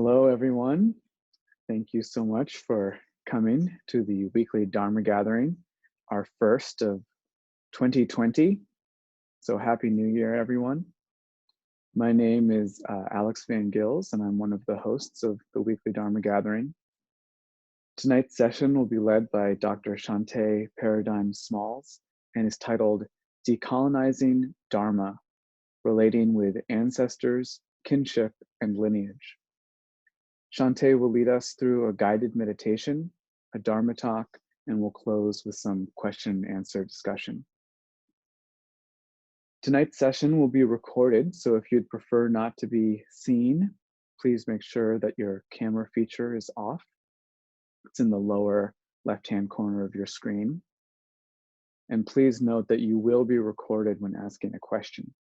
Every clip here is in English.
Hello, everyone. Thank you so much for coming to the weekly Dharma gathering, our first of 2020. So happy New Year, everyone. My name is Alex Van Gils, and I'm one of the hosts of the weekly Dharma gathering. Tonight's session will be led by Dr. Shanté Paradigm Smalls and is titled Decolonizing Dharma, Relating with Ancestors, Kinship, and Lineage. Shanté will lead us through a guided meditation, a Dharma talk, and we'll close with some question and answer discussion. Tonight's session will be recorded, so if you'd prefer not to be seen, please make sure that your camera feature is off. It's in the lower left-hand corner of your screen. And please note that you will be recorded when asking a question.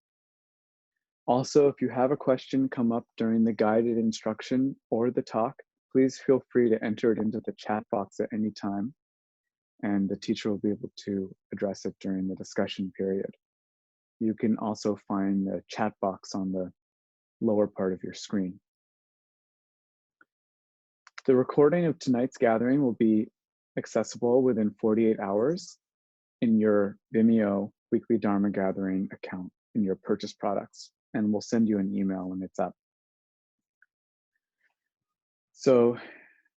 Also, if you have a question come up during the guided instruction or the talk, please feel free to enter it into the chat box at any time, and the teacher will be able to address it during the discussion period. You can also find the chat box on the lower part of your screen. The recording of tonight's gathering will be accessible within 48 hours in your Vimeo Weekly Dharma Gathering account in your purchase products, and we'll send you an email when it's up. So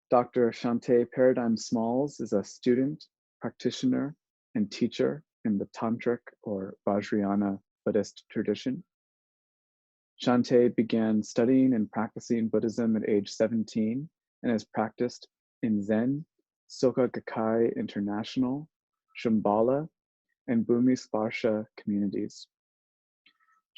Dr. Shanté Paradigm Smalls is a student, practitioner, and teacher in the Tantric or Vajrayana Buddhist tradition. Shanté began studying and practicing Buddhism at age 17 and has practiced in Zen, Soka Gakkai International, Shambhala, and Bhumi Sparsha communities.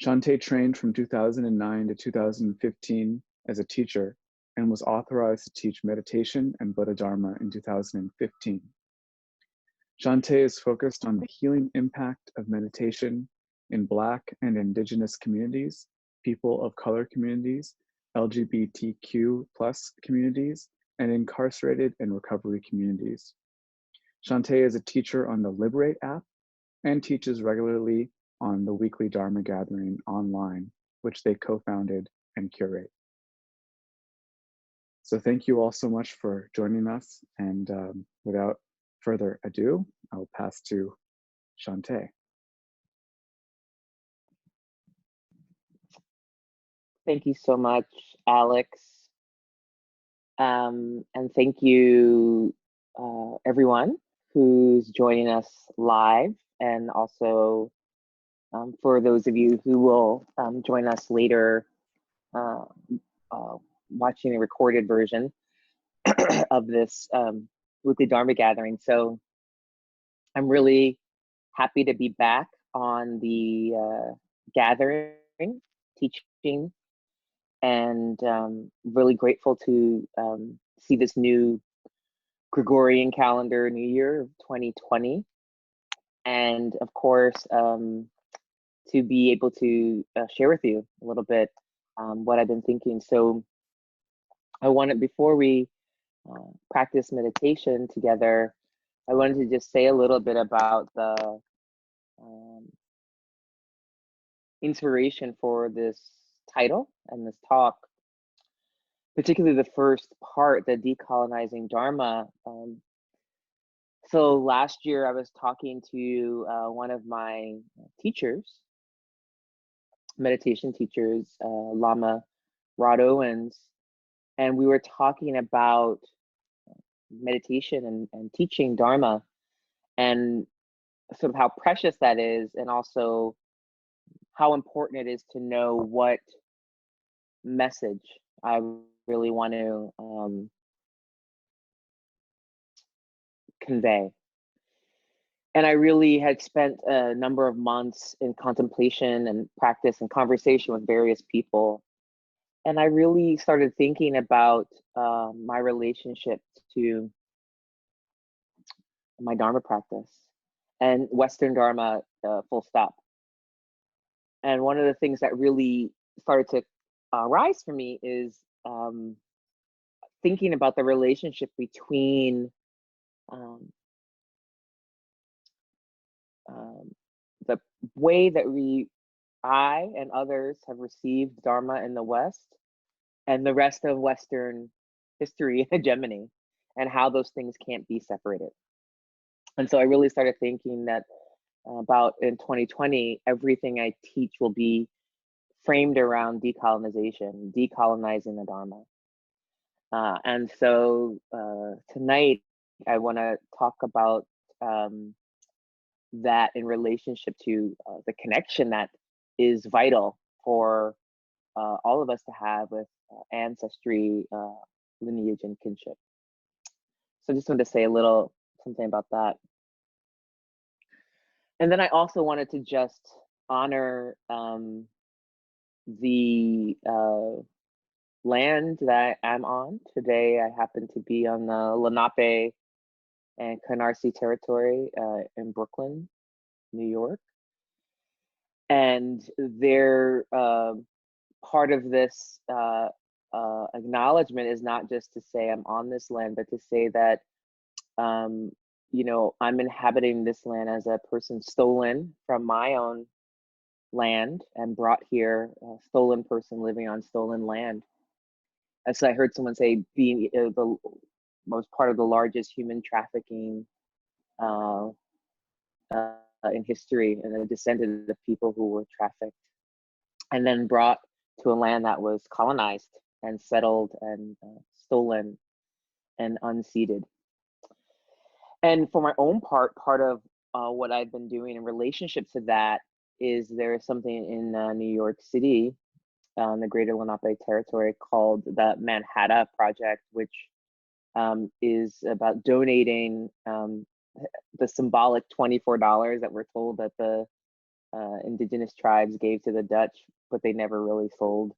Shanté trained from 2009 to 2015 as a teacher and was authorized to teach meditation and Buddha Dharma in 2015. Shanté is focused on the healing impact of meditation in Black and Indigenous communities, people of color communities, LGBTQ+ communities, and incarcerated and recovery communities. Shanté is a teacher on the Liberate app and teaches regularly on the weekly Dharma gathering online, which they co-founded and curate. So thank you all so much for joining us. And without further ado, I'll pass to Shanté. Thank you so much, Alex. And thank you, everyone who's joining us live, and also for those of you who will join us later, watching a recorded version of this weekly Dharma gathering. So I'm really happy to be back on the gathering, teaching, and really grateful to see this new Gregorian calendar new year of 2020. And of course, to be able to share with you a little bit what I've been thinking. So I wanted, before we practice meditation together, I wanted to just say a little bit about the inspiration for this title and this talk, particularly the first part, the Decolonizing Dharma. So last year I was talking to one of my teachers, meditation teachers, Lama Rod Owens, and we were talking about meditation and teaching Dharma, and sort of how precious that is, and also how important it is to know what message I really want to convey. And I really had spent a number of months in contemplation and practice and conversation with various people. And I really started thinking about my relationship to my Dharma practice and Western Dharma, full stop. And one of the things that really started to rise for me is thinking about the relationship between the way that I and others have received Dharma in the West and the rest of Western history hegemony, and how those things can't be separated. And so I really started thinking that about in 2020, everything I teach will be framed around decolonization, decolonizing the Dharma. And so tonight, I want to talk about that in relationship to the connection that is vital for all of us to have with ancestry, lineage, and kinship. So I just wanted to say a little something about that. And then I also wanted to just honor the land that I'm on. Today, I happen to be on the Lenape and Canarsie territory in Brooklyn, New York. And they're part of this acknowledgement is not just to say I'm on this land, but to say that you know, I'm inhabiting this land as a person stolen from my own land and brought here, a stolen person living on stolen land. As I heard someone say, being the most part of the largest human trafficking in history, and a descendant of people who were trafficked and then brought to a land that was colonized and settled and stolen and unceded. And for my own part of what I've been doing in relationship to that is there is something in New York City, the Greater Lenape Territory, called the Manhattan Project, which is about donating the symbolic $24 that we're told that the indigenous tribes gave to the Dutch, but they never really sold.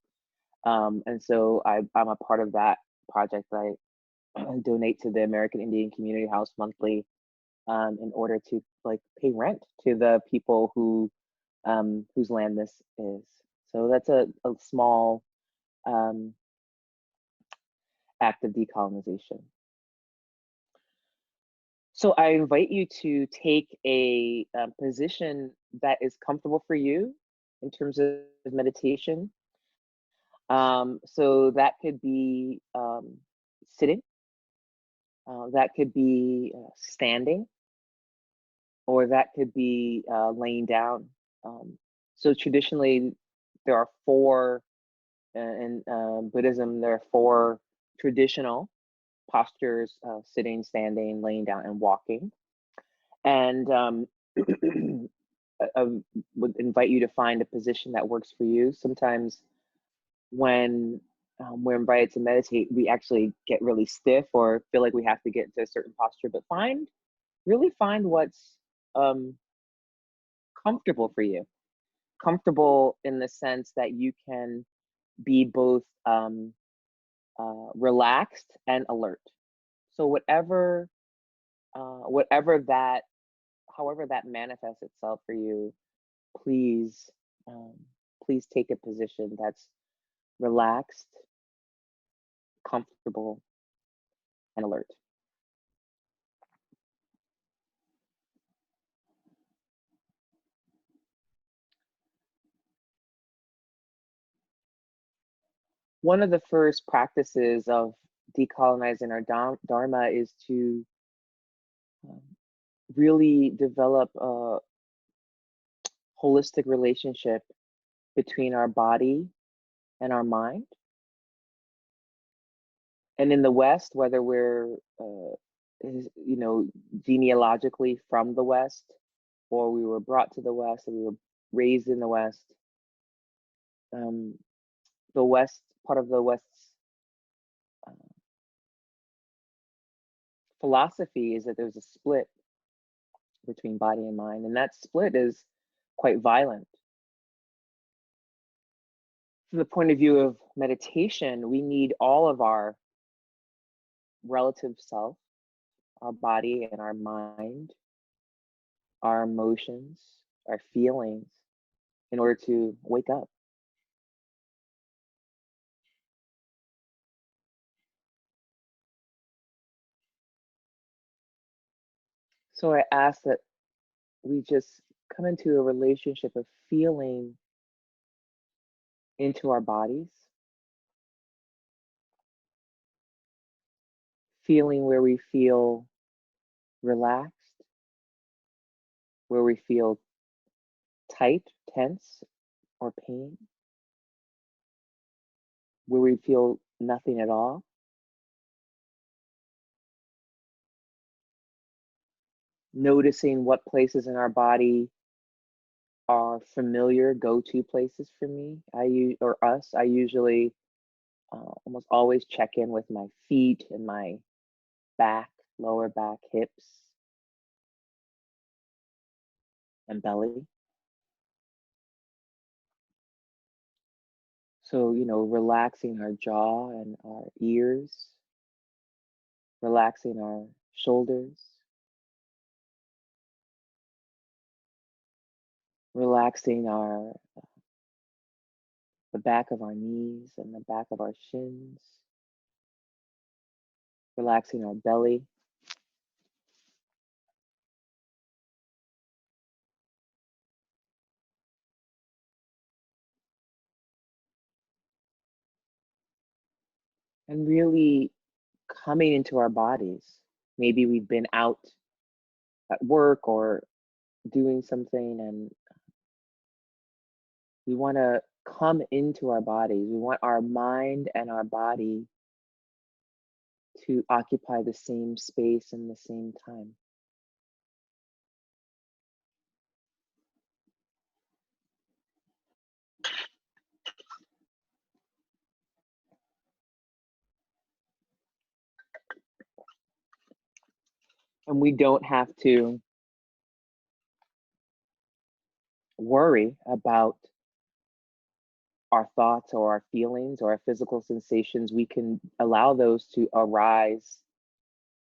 And so I'm a part of that project. I donate to the American Indian Community House monthly in order to like pay rent to the people who whose land this is. So that's a small act of decolonization. So I invite you to take a position that is comfortable for you in terms of meditation. So that could be sitting, that could be standing, or that could be laying down. So traditionally, there are four, in Buddhism, there are four traditional postures: sitting, standing, laying down, and walking. And I would invite you to find a position that works for you. Sometimes when we're invited to meditate, we actually get really stiff or feel like we have to get into a certain posture, but really find what's comfortable for you. Comfortable in the sense that you can be both relaxed and alert. So however that manifests itself for you, please, please take a position that's relaxed, comfortable, and alert. One of the first practices of decolonizing our Dharma is to really develop a holistic relationship between our body and our mind. And in the West, whether we're, you know, genealogically from the West, or we were brought to the West, or we were raised in the West, part of the West's philosophy is that there's a split between body and mind, and that split is quite violent. From the point of view of meditation, we need all of our relative self, our body and our mind, our emotions, our feelings, in order to wake up. So I ask that we just come into a relationship of feeling into our bodies, Feeling where we feel relaxed, where we feel tight, tense, or pain, where we feel nothing at all. Noticing what places in our body are familiar go-to places for me. I usually almost always check in with my feet and my back, lower back, hips, and belly. So, relaxing our jaw and our ears, relaxing our shoulders, relaxing the back of our knees and the back of our shins, relaxing our belly. And really coming into our bodies. Maybe we've been out at work or doing something and we want to come into our bodies. We want our mind and our body to occupy the same space and the same time. And we don't have to worry about our thoughts or our feelings or our physical sensations. We can allow those to arise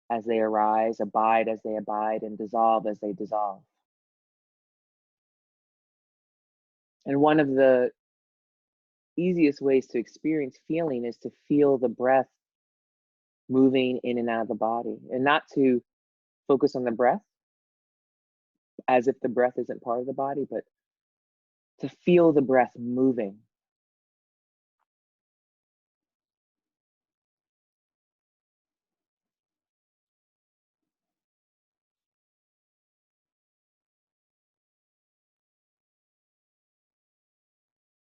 as they arise, abide as they abide, and dissolve as they dissolve. And one of the easiest ways to experience feeling is to feel the breath moving in and out of the body, and not to focus on the breath as if the breath isn't part of the body, but to feel the breath moving.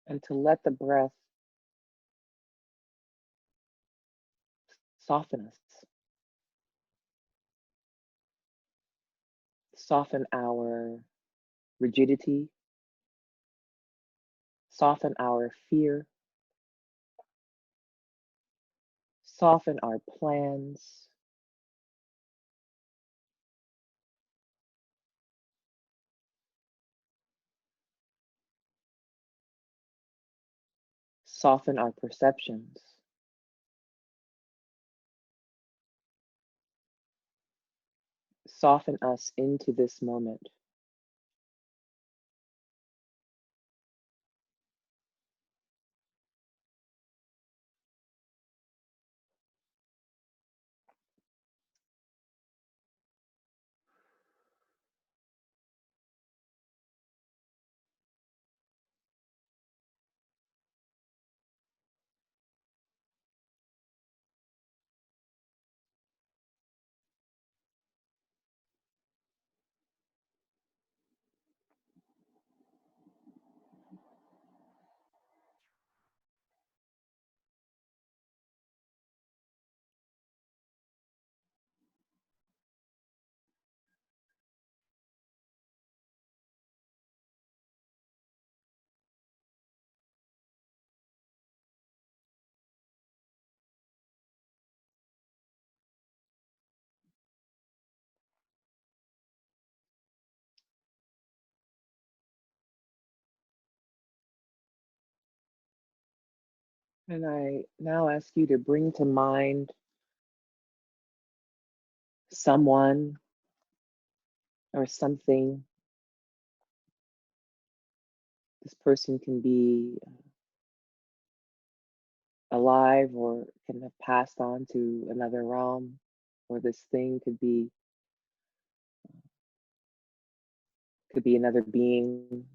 And to let the breath soften us, soften our rigidity, soften our fear, soften our plans, soften our perceptions. Soften us into this moment. And I now ask you to bring to mind someone or something. This person can be alive or can have passed on to another realm, or this thing could be another being,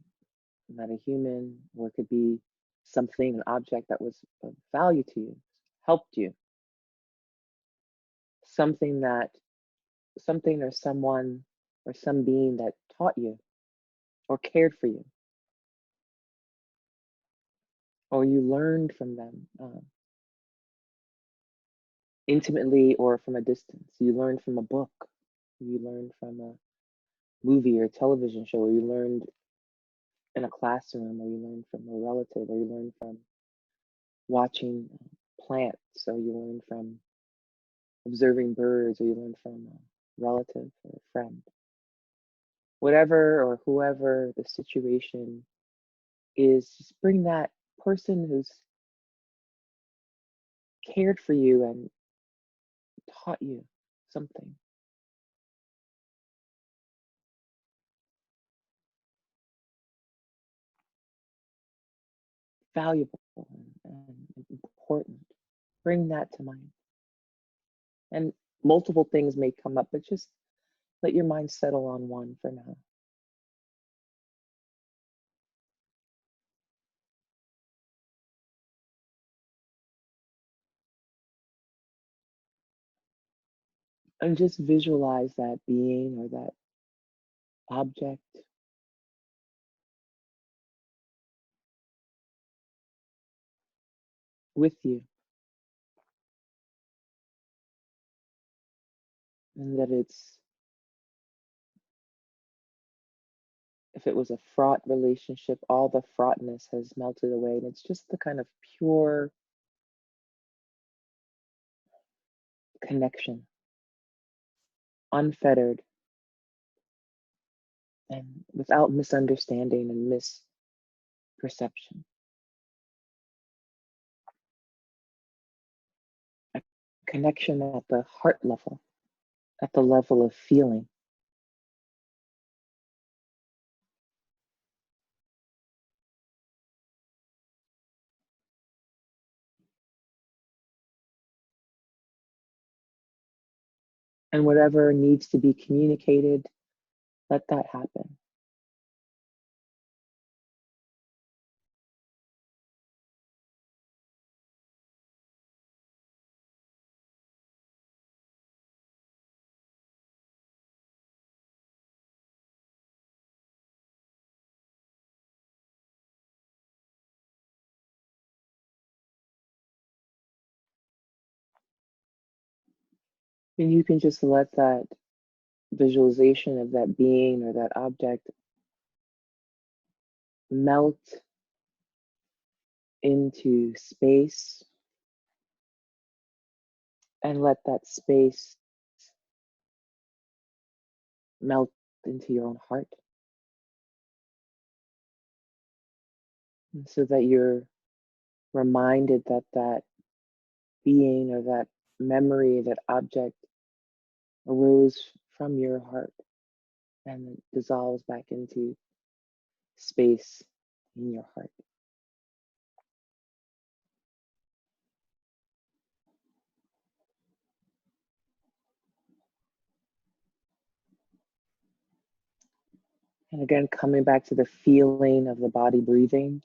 not a human, or it could be something, an object that was of value to you, helped you. something or someone or some being that taught you or cared for you, or you learned from them intimately or from a distance. You learned from a book, you learned from a movie or television show, or you learned in a classroom, or you learned from a relative, or you learned from watching plants, or you learned from observing birds, or you learned from a relative or a friend. Whatever or whoever the situation is, just bring that person who's cared for you and taught you something valuable and important. Bring that to mind. And multiple things may come up, but just let your mind settle on one for now. And just visualize that being or that object with you, and that it's, if it was a fraught relationship, all the fraughtness has melted away, and it's just the kind of pure connection, unfettered, and without misunderstanding and misperception. A connection at the heart level, at the level of feeling. And whatever needs to be communicated, let that happen. And you can just let that visualization of that being or that object melt into space, and let that space melt into your own heart, and so that you're reminded that that being or that memory, that object arose from your heart and dissolves back into space in your heart. And again, coming back to the feeling of the body breathing.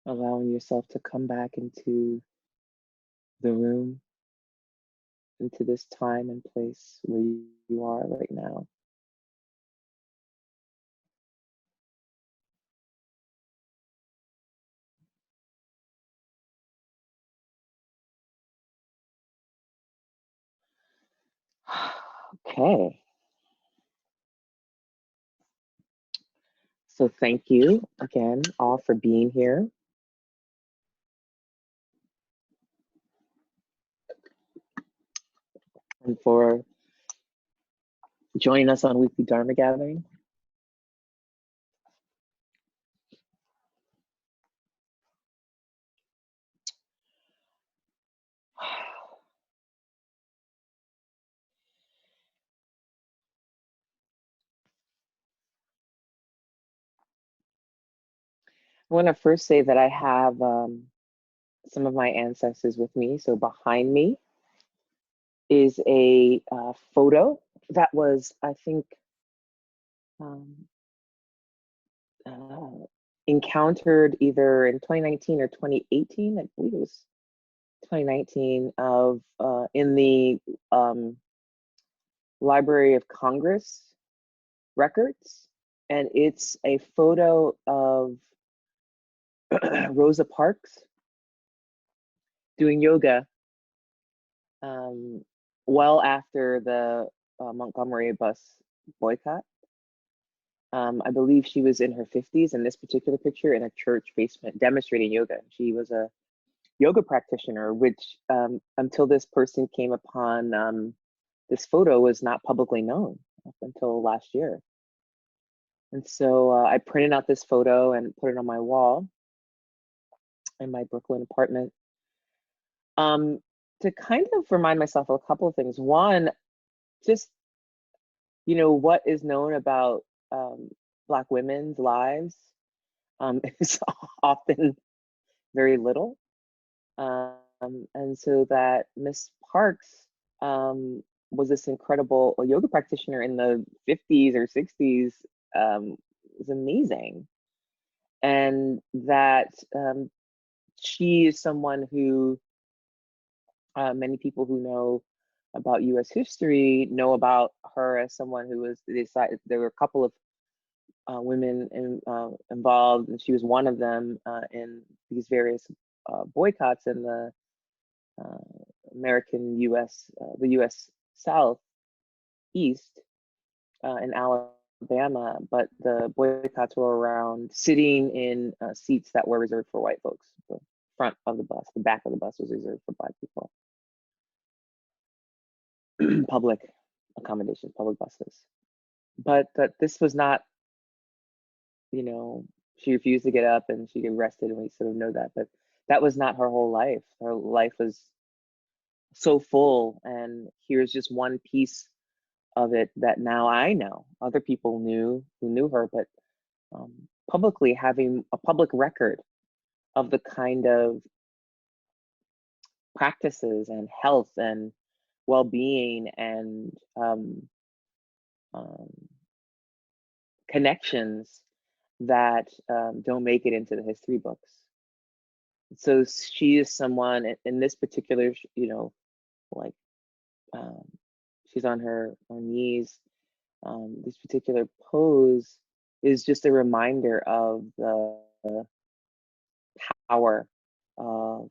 Allowing yourself to come back into the room, into this time and place where you are right now. Okay. So thank you again, all, for being here. And for joining us on weekly Dharma gathering. I want to first say that I have some of my ancestors with me. So behind me is a photo that was, I think, um, encountered either in 2019 or 2018. I believe it was 2019 of in the Library of Congress records, and it's a photo of Rosa Parks doing yoga well after the Montgomery bus boycott. I believe she was in her 50s in this particular picture in a church basement demonstrating yoga. She was a yoga practitioner, which until this person came upon this photo was not publicly known up until last year. And so I printed out this photo and put it on my wall in my Brooklyn apartment to kind of remind myself of a couple of things. One, just, what is known about Black women's lives is often very little. And so that Miss Parks was this incredible yoga practitioner in the 50s or 60s, was amazing. And that she is someone who many people who know about US history know about her as someone who was decided. There were a couple of women involved, and she was one of them in these various boycotts in the American US, the US South East in Alabama, but the boycotts were around sitting in seats that were reserved for white folks. The front of the bus, the back of the bus was reserved for Black people. Public accommodations, public buses. But this was not, she refused to get up and she got arrested, and we sort of know that, but that was not her whole life. Her life was so full, and here's just one piece of it that now I know. Other people knew who knew her, but publicly having a public record of the kind of practices and health and well-being and connections that don't make it into the history books. So she is someone in this particular, like she's on her knees. This particular pose is just a reminder of the power of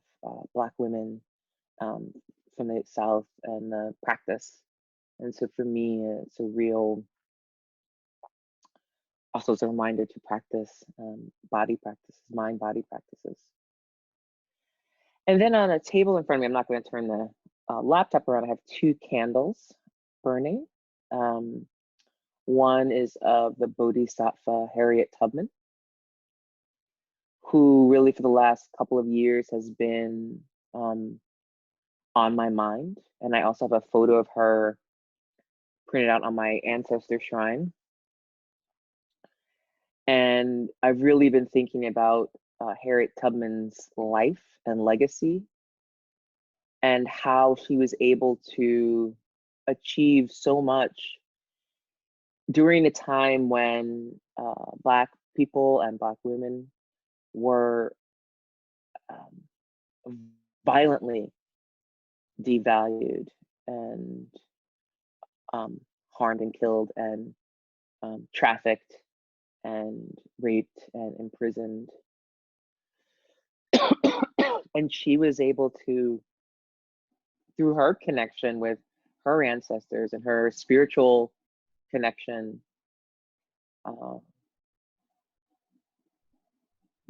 Black women from the South and the practice. And so for me, it's a real, also it's a reminder to practice body practices, mind body practices. And then on a table in front of me, I'm not going to turn the laptop around. I have two candles burning. One is of the Bodhisattva Harriet Tubman, who really for the last couple of years has been on my mind. And I also have a photo of her printed out on my ancestor shrine. And I've really been thinking about Harriet Tubman's life and legacy, and how she was able to achieve so much during a time when Black people and Black women were violently devalued and harmed and killed and trafficked and raped and imprisoned. And she was able to, through her connection with her ancestors and her spiritual connection,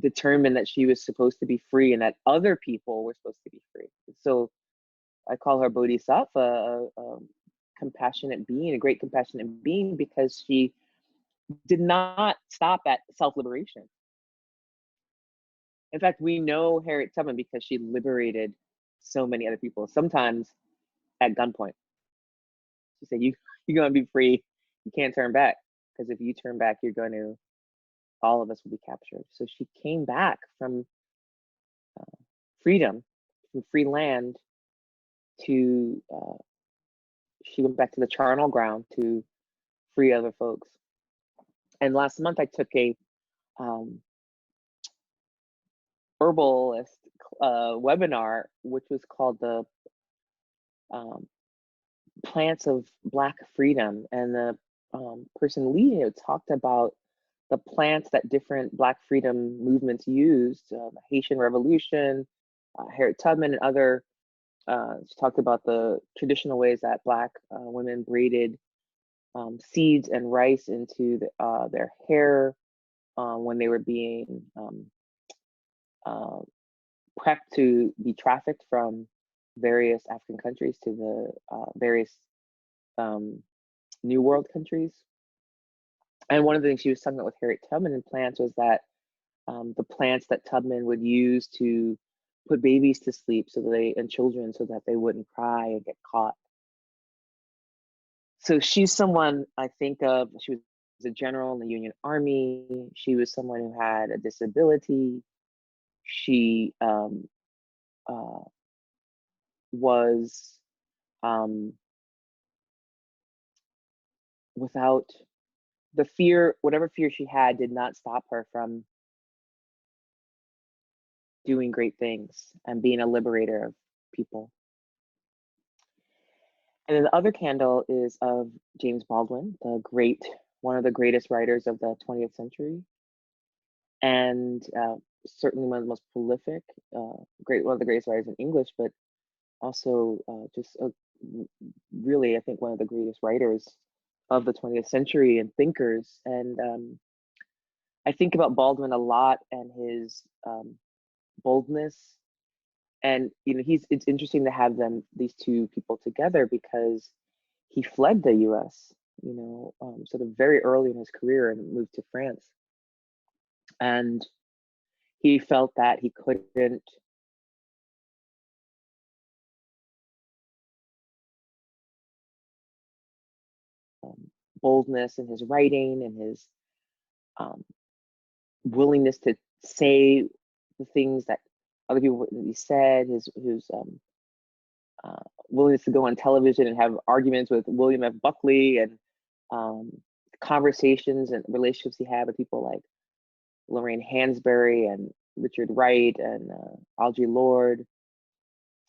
determine that she was supposed to be free and that other people were supposed to be free. So I call her Bodhisattva, a compassionate being, a great compassionate being, because she did not stop at self-liberation. In fact, we know Harriet Tubman because she liberated so many other people, sometimes at gunpoint. She said, you're going to be free. You can't turn back, because if you turn back, all of us will be captured. So she came back from freedom, from free land to, she went back to the charnel ground to free other folks. And last month I took a herbalist webinar, which was called the Plants of Black Freedom. And the person leading it talked about the plants that different Black freedom movements used, Haitian Revolution, Harriet Tubman, and other. She talked about the traditional ways that Black women braided seeds and rice into their hair when they were being prepped to be trafficked from various African countries to the various New World countries. And one of the things she was talking about with Harriet Tubman and plants was that the plants that Tubman would use to put babies to sleep and children so that they wouldn't cry and get caught. So she's someone I think of. She was a general in the Union Army. She was someone who had a disability. She was without the fear, whatever fear she had did not stop her from doing great things and being a liberator of people. And then the other candle is of James Baldwin, one of the greatest writers of the 20th century, and certainly one of the most prolific, one of the greatest writers in English, but also really, I think, one of the greatest writers of the 20th century and thinkers. And I think about Baldwin a lot and his boldness. And it's interesting to have these two people together because he fled the U.S. Sort of very early in his career and moved to France. And he felt that he couldn't boldness in his writing and his willingness to say the things that other people wouldn't be said, his willingness to go on television and have arguments with William F. Buckley, and conversations and relationships he had with people like Lorraine Hansberry and Richard Wright and Audre Lorde.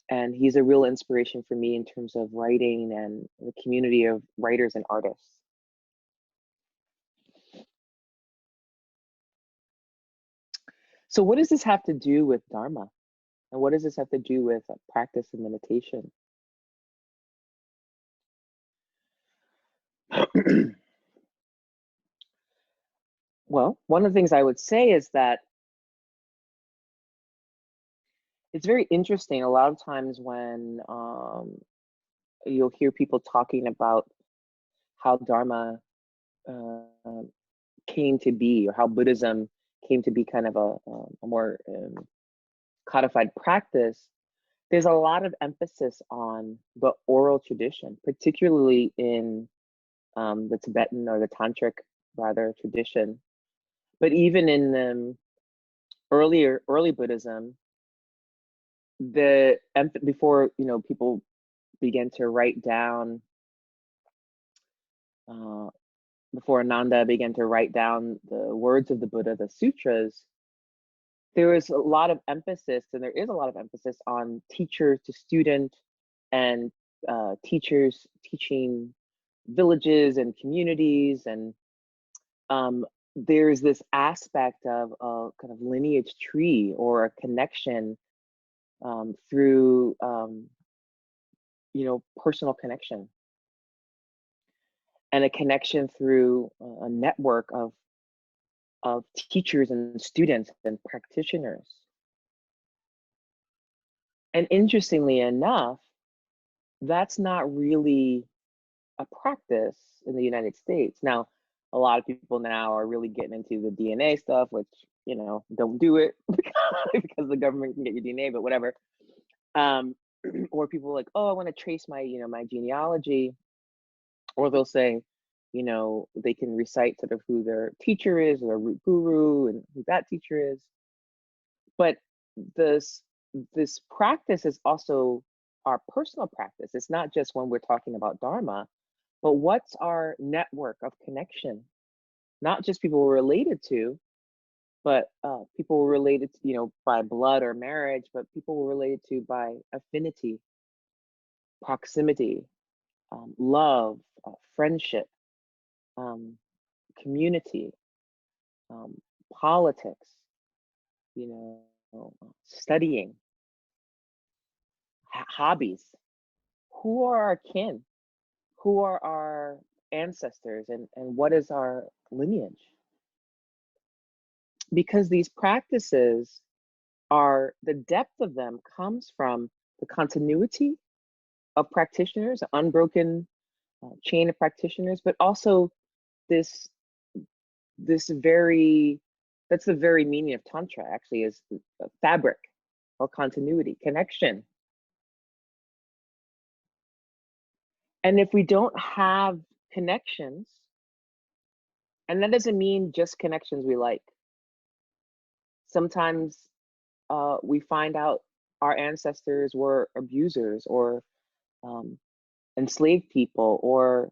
And he's a real inspiration for me in terms of writing and the community of writers and artists. So what does this have to do with Dharma? And what does this have to do with practice and meditation? Well, one of the things I would say is that it's very interesting. A lot of times when you'll hear people talking about how Dharma came to be, or how Buddhism came to be kind of a more codified practice, there's a lot of emphasis on the oral tradition, particularly in the Tibetan or the Tantric rather tradition. But even in the early Buddhism, before people began to write down, before Ananda began to write down the words of the Buddha, the sutras, there was a lot of emphasis, and there is a lot of emphasis on teacher to student, and teachers teaching villages and communities. And there's this aspect of a kind of lineage tree or a connection through personal connection, and a connection through a network of teachers and students and practitioners. And interestingly enough, that's not really a practice in the United States. Now, a lot of people now are really getting into the DNA stuff, which, don't do it because the government can get your DNA, but whatever. Or people are like, oh, I want to trace my, my genealogy. Or they'll say, they can recite sort of who their teacher is, or their root guru, and who that teacher is. But this practice is also our personal practice. It's not just when we're talking about Dharma, but what's our network of connection? Not just people we're related to, but people we're related to, by blood or marriage, but people we're related to by affinity, proximity, love, friendship, community, politics, studying, hobbies. Who are our kin? Who are our ancestors, and what is our lineage? Because these practices are, the depth of them comes from the continuity of practitioners, an unbroken chain of practitioners, but also this very, that's the very meaning of Tantra, actually, is fabric or continuity, connection. And if we don't have connections, and that doesn't mean just connections we like. Sometimes we find out our ancestors were abusers, or enslaved people, or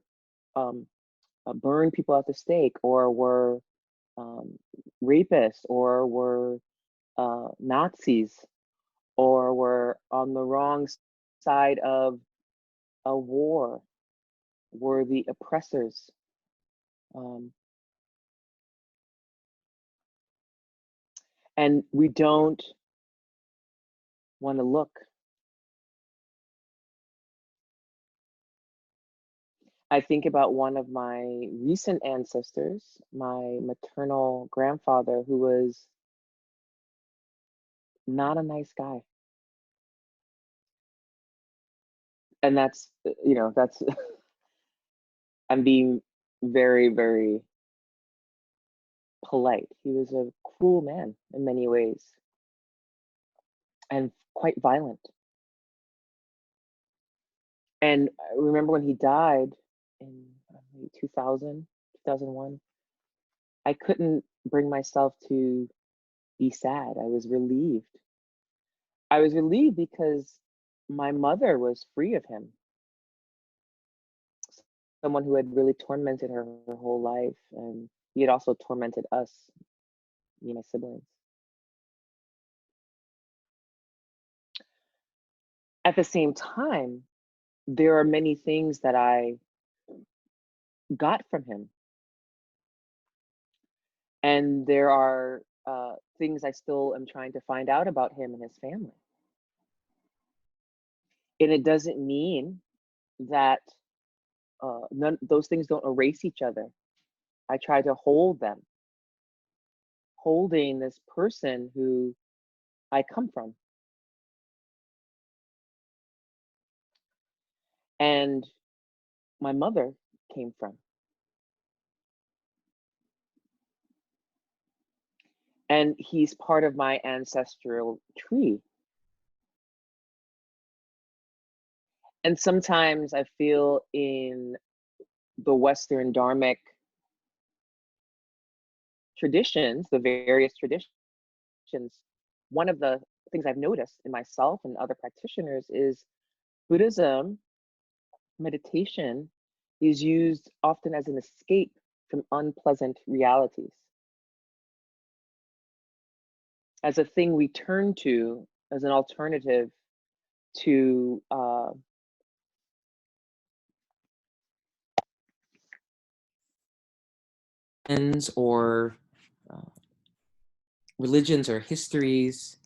burned people at the stake, or were rapists, or were Nazis, or were on the wrong side of a war, were the oppressors. And we don't want to look. I think about one of my recent ancestors, my maternal grandfather, who was not a nice guy. And that's, that's, I'm being very, very polite. He was a cruel man in many ways, and quite violent. And I remember when he died in 2000, 2001, I couldn't bring myself to be sad. I was relieved. I was relieved because my mother was free of him. Someone who had really tormented her whole life, and he had also tormented us, me and my siblings. At the same time, there are many things that I got from him. And there are things I still am trying to find out about him and his family. And it doesn't mean that those things don't erase each other. I try to hold them, holding this person who I come from. And my mother came from. And he's part of my ancestral tree. And sometimes I feel in the Western Dharmic traditions, the various traditions, one of the things I've noticed in myself and other practitioners is Buddhism, meditation, is used often as an escape from unpleasant realities, as a thing we turn to as an alternative to or religions or histories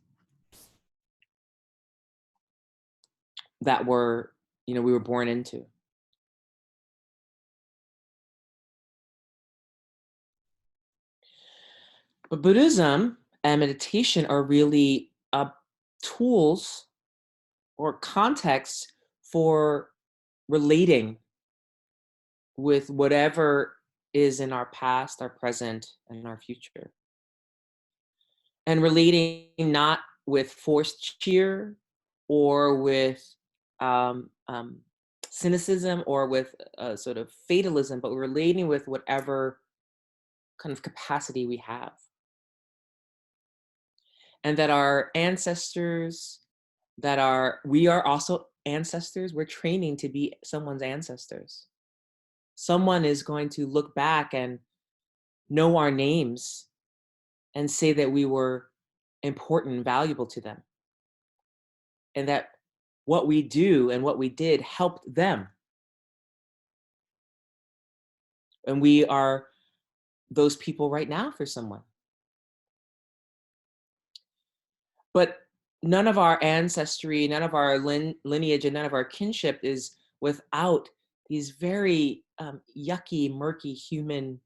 that were, we were born into. But Buddhism and meditation are really tools or contexts for relating with whatever is in our past, our present, and our future. And relating not with forced cheer or with cynicism or with sort of fatalism, but we're relating with whatever kind of capacity we have. and that our ancestors, we are also ancestors. We're training to be someone's ancestors. Someone is going to look back and know our names and say that we were important and valuable to them, and that what we do and what we did helped them. And we are those people right now for someone. But none of our ancestry, none of our lineage, and none of our kinship is without these very yucky, murky human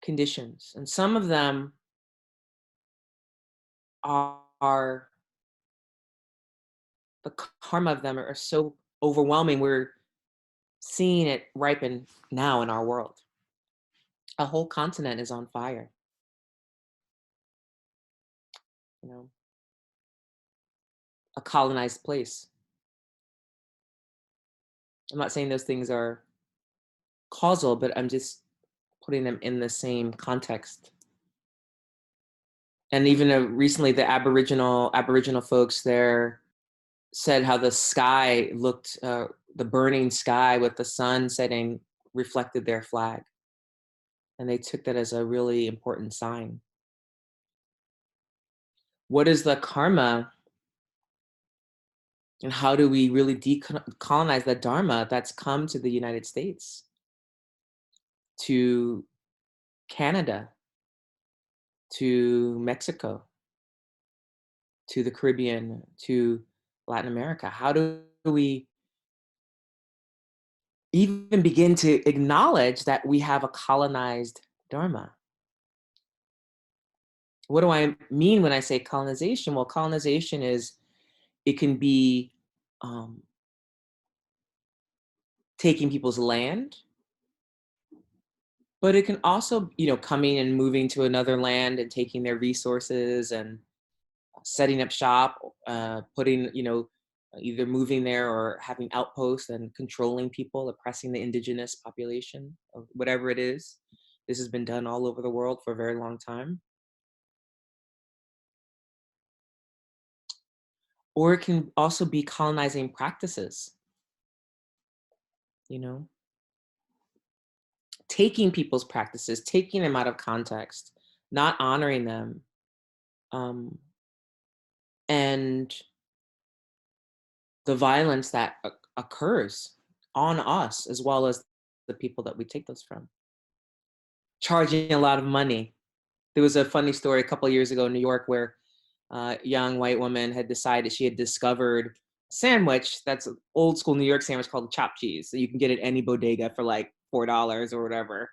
conditions. And some of them are the karma of them are so overwhelming. We're seeing it ripen now in our world. A whole continent is on fire. You know, a colonized place. I'm not saying those things are causal, but I'm just putting them in the same context. And even recently, the Aboriginal folks there said how the sky looked, the burning sky with the sun setting reflected their flag, and they took that as a really important sign. What is the karma, and how do we really decolonize the Dharma that's come to the United States, to Canada, to Mexico, to the Caribbean, to Latin America? How do we even begin to acknowledge that we have a colonized Dharma? What do I mean when I say colonization? Well, colonization is, it can be um, taking people's land, but it can also, coming and moving to another land and taking their resources and setting up shop, putting, either moving there or having outposts and controlling people, oppressing the indigenous population, or whatever it is. This has been done all over the world for a very long time. Or it can also be colonizing practices, taking people's practices, taking them out of context, not honoring them, and the violence that occurs on us as well as the people that we take those from. Charging a lot of money. There was a funny story a couple of years ago in New York where a young white woman had decided she had discovered a sandwich that's an old school New York sandwich called chopped cheese. So you can get it at any bodega for like $4 or whatever.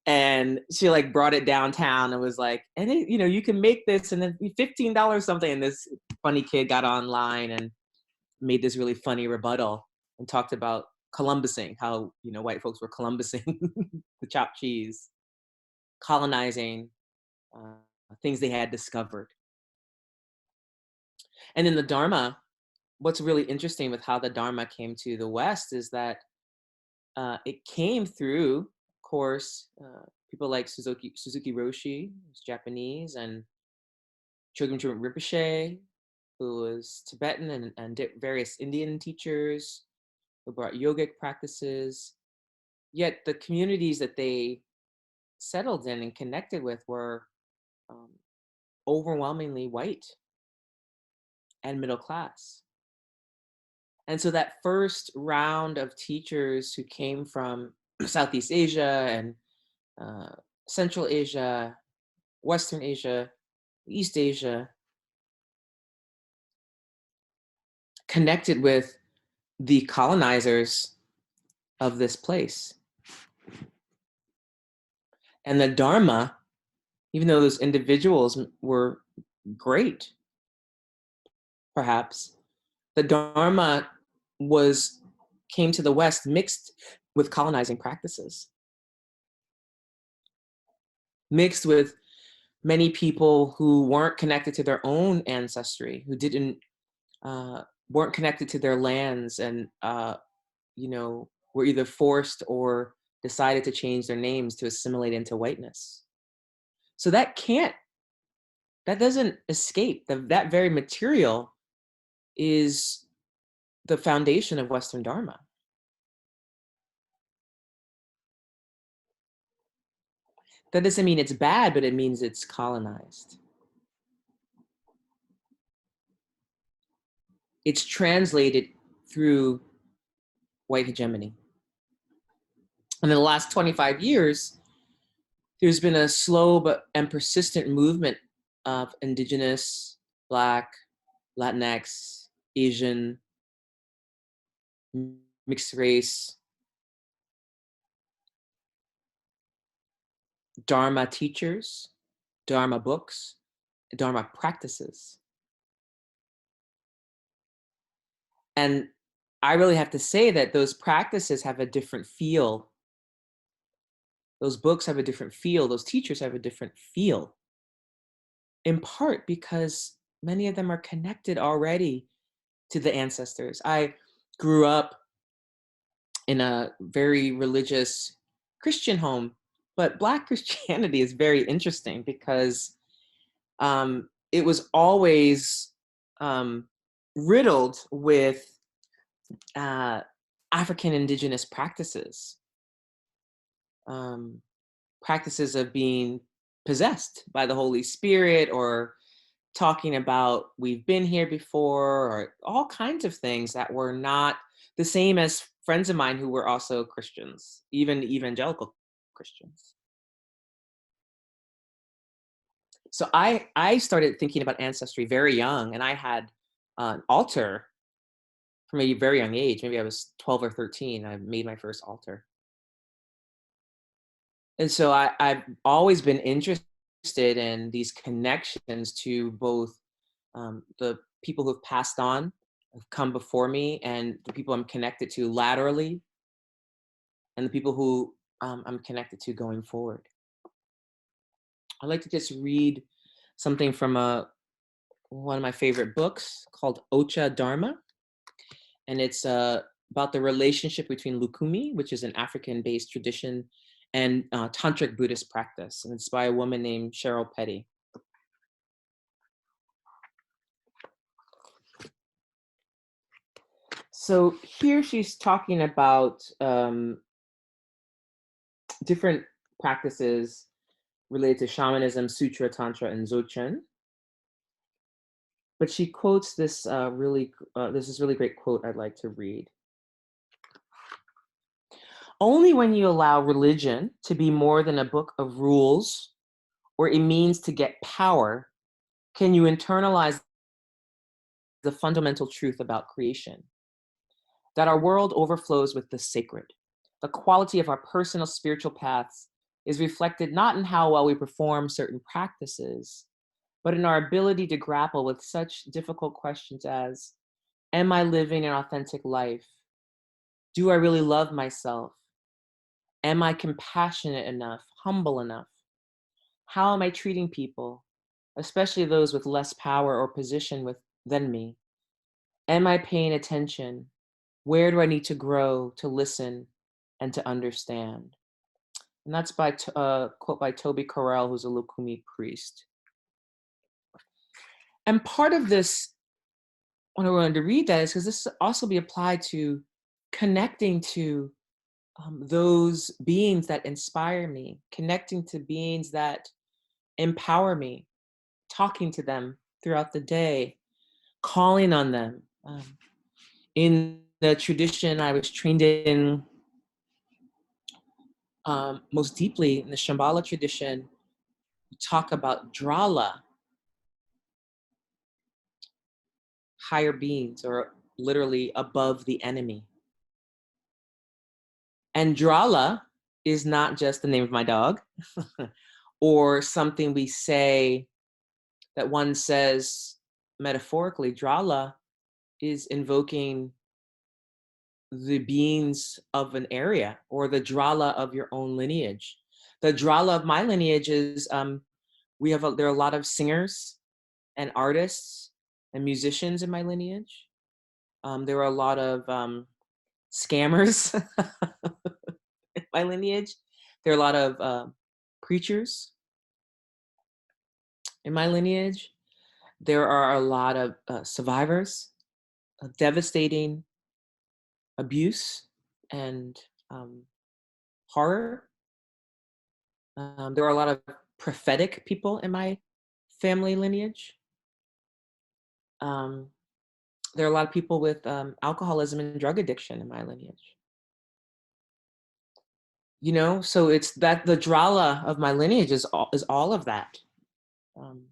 And she like brought it downtown and was like, and it, you can make this and then $15 something. And this funny kid got online and made this really funny rebuttal and talked about Columbusing, how, white folks were Columbusing the chopped cheese, colonizing things they had discovered. And in the Dharma, what's really interesting with how the Dharma came to the West is that it came through, of course, people like Suzuki Roshi, who's Japanese, and Chogyam Trungpa Rinpoche, who was Tibetan, and various Indian teachers who brought yogic practices. Yet the communities that they settled in and connected with were overwhelmingly white and middle class. And so that first round of teachers who came from Southeast Asia and Central Asia, Western Asia, East Asia, connected with the colonizers of this place. And the Dharma, even though those individuals were great, perhaps, the Dharma came to the West mixed with colonizing practices, mixed with many people who weren't connected to their own ancestry, who weren't connected to their lands, and were either forced or decided to change their names to assimilate into whiteness. So that doesn't escape. That very material is the foundation of Western Dharma. That doesn't mean it's bad, but it means it's colonized. It's translated through white hegemony. And in the last 25 years, there's been a slow and persistent movement of Indigenous, Black, Latinx, Asian, mixed race, Dharma teachers, Dharma books, Dharma practices. And I really have to say that those practices have a different feel. Those books have a different feel. Those teachers have a different feel. In part because many of them are connected already to the ancestors. I grew up in a very religious Christian home, but Black Christianity is very interesting because it was always riddled with African indigenous practices, practices of being possessed by the Holy Spirit, or talking about we've been here before, or all kinds of things that were not the same as friends of mine who were also Christians, even evangelical Christians. So I started thinking about ancestry very young, and I had an altar from a very young age. Maybe I was 12 or 13. I made my first altar. And so I've always been interested in these connections to both the people who have passed on, have come before me, and the people I'm connected to laterally, and the people who I'm connected to going forward. I'd like to just read something from one of my favorite books called Ocha Dharma. And it's about the relationship between Lukumi, which is an African-based tradition, and Tantric Buddhist practice. And it's by a woman named Cheryl Petty. So here she's talking about different practices related to shamanism, sutra, tantra, and dzogchen. But she quotes this really great quote I'd like to read. Only when you allow religion to be more than a book of rules or a means to get power can you internalize the fundamental truth about creation, that our world overflows with the sacred. The quality of our personal spiritual paths is reflected not in how well we perform certain practices, but in our ability to grapple with such difficult questions as, am I living an authentic life? Do I really love myself? Am I compassionate enough, humble enough? How am I treating people, especially those with less power or position than me? Am I paying attention? Where do I need to grow, to listen, and to understand? And that's by a quote by Toby Correll, who's a Lukumi priest. And part of this, when I wanted to read that, is because this also be applied to connecting to those beings that inspire me, connecting to beings that empower me, talking to them throughout the day, calling on them. In the tradition I was trained in most deeply, in the Shambhala tradition, we talk about Drala, higher beings, or literally above the enemy. And Drala is not just the name of my dog or something we say that one says metaphorically. Drala is invoking the beings of an area, or the Drala of your own lineage. The Drala of my lineage is there are a lot of singers and artists and musicians in my lineage. There are a lot of scammers in my lineage. There are a lot of preachers. in my lineage. There are a lot of survivors of devastating abuse and horror. There are a lot of prophetic people in my family lineage. There are a lot of people with alcoholism and drug addiction in my lineage. You know, so it's that the drala of my lineage is all of that. Um,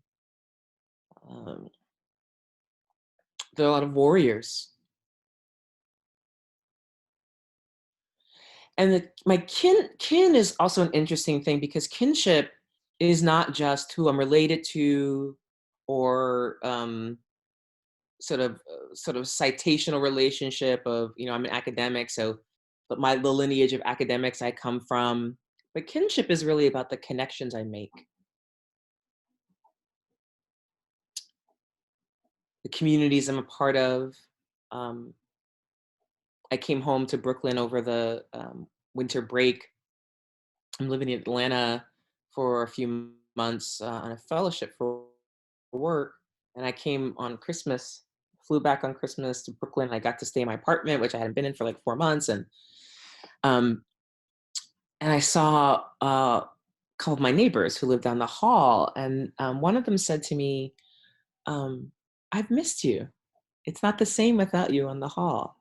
there are a lot of warriors. And my kin is also an interesting thing, because kinship is not just who I'm related to, or sort of citational relationship of, you know, I'm an academic, so, but the lineage of academics I come from. But kinship is really about the connections I make, the communities I'm a part of. I came home to Brooklyn over the winter break. I'm living in Atlanta for a few months on a fellowship for work. And I came on Christmas, flew back on Christmas to Brooklyn. I got to stay in my apartment, which I hadn't been in for like 4 months. And I saw a couple of my neighbors who lived down the hall. And one of them said to me, I've missed you. It's not the same without you on the hall.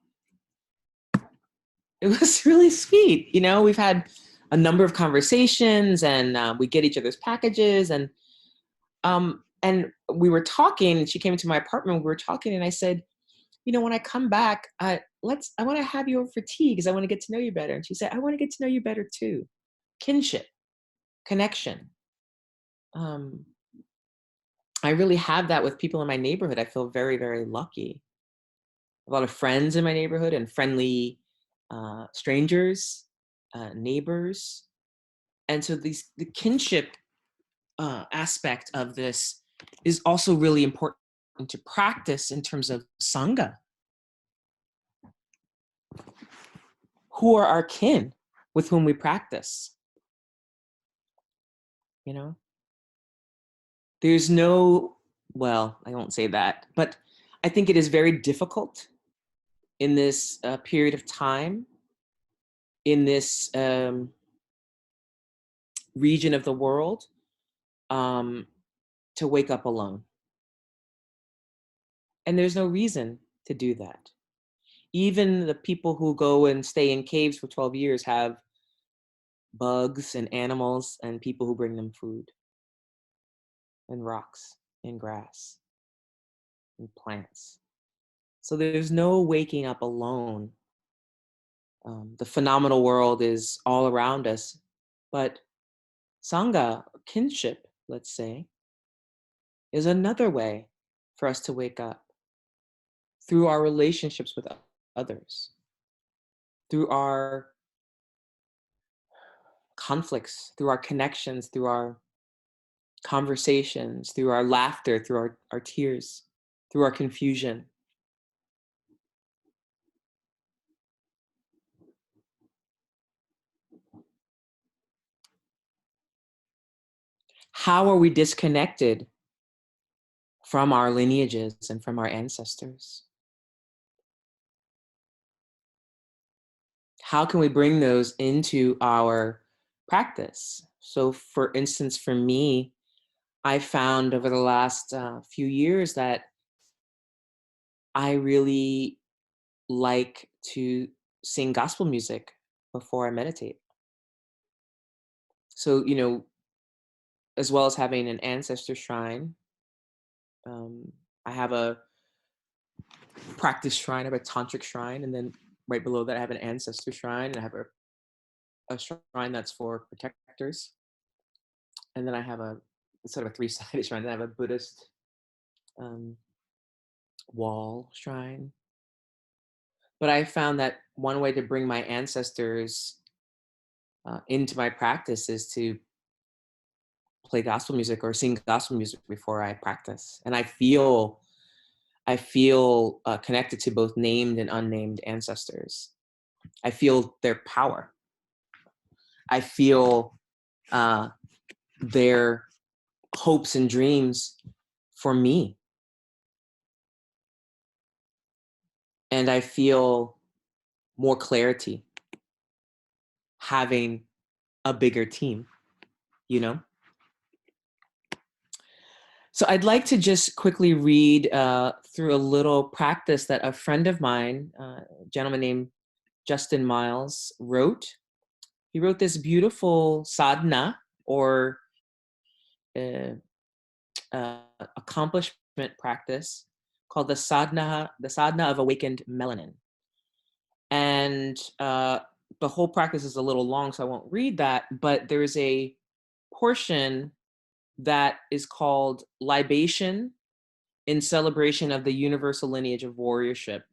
It was really sweet. You know, we've had a number of conversations, and we get each other's packages, and we were talking, and she came into my apartment, we were talking, and I said, you know, when I come back, I want to have you over for tea because I want to get to know you better. And she said, I want to get to know you better too. Kinship, connection. I really have that with people in my neighborhood. I feel very, very lucky. A lot of friends in my neighborhood, and friendly strangers, neighbors. And so the kinship aspect of this is also really important to practice in terms of Sangha. Who are our kin with whom we practice? You know? There's no, well, I won't say that, but I think it is very difficult in this period of time, in this region of the world, to wake up alone. And there's no reason to do that. Even the people who go and stay in caves for 12 years have bugs and animals and people who bring them food, and rocks and grass and plants. So there's no waking up alone. The phenomenal world is all around us, but Sangha, kinship, let's say, is another way for us to wake up through our relationships with others, through our conflicts, through our connections, through our conversations, through our laughter, through our tears, through our confusion. How are we disconnected from our lineages and from our ancestors? How can we bring those into our practice? So for instance, for me, I found over the last few years that I really like to sing gospel music before I meditate. So, you know, as well as having an ancestor shrine, I have a practice shrine, I have a tantric shrine, and then right below that I have an ancestor shrine, and I have a shrine that's for protectors. And then I have a sort of a three-sided shrine. Then I have a Buddhist wall shrine. But I found that one way to bring my ancestors into my practice is to play gospel music or sing gospel music before I practice. And I feel connected to both named and unnamed ancestors. I feel their power. I feel their hopes and dreams for me. And I feel more clarity having a bigger team, you know? So I'd like to just quickly read through a little practice that a friend of mine, a gentleman named Justin Miles, wrote. He wrote this beautiful sadhana, or uh, accomplishment practice, called the sadhana of awakened melanin. And the whole practice is a little long, so I won't read that, but there's a portion that is called libation in celebration of the universal lineage of warriorship.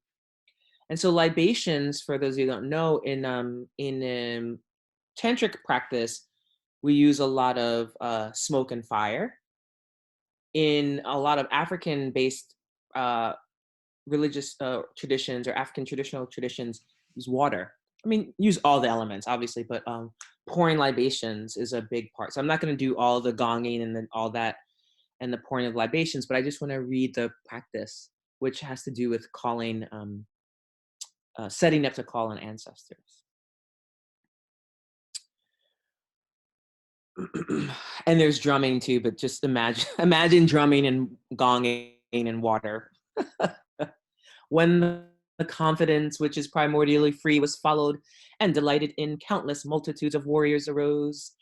And so libations, for those of you who don't know, in tantric practice, we use a lot of smoke and fire. In a lot of African-based religious traditions, or African traditional traditions, use water. I mean, use all the elements, obviously, but pouring libations is a big part. So I'm not going to do all the gonging and then all that and the pouring of libations, but I just want to read the practice, which has to do with calling, setting up to call on ancestors. And there's drumming too, but just imagine drumming and gonging and water. When the confidence which is primordially free was followed and delighted in, countless multitudes of warriors arose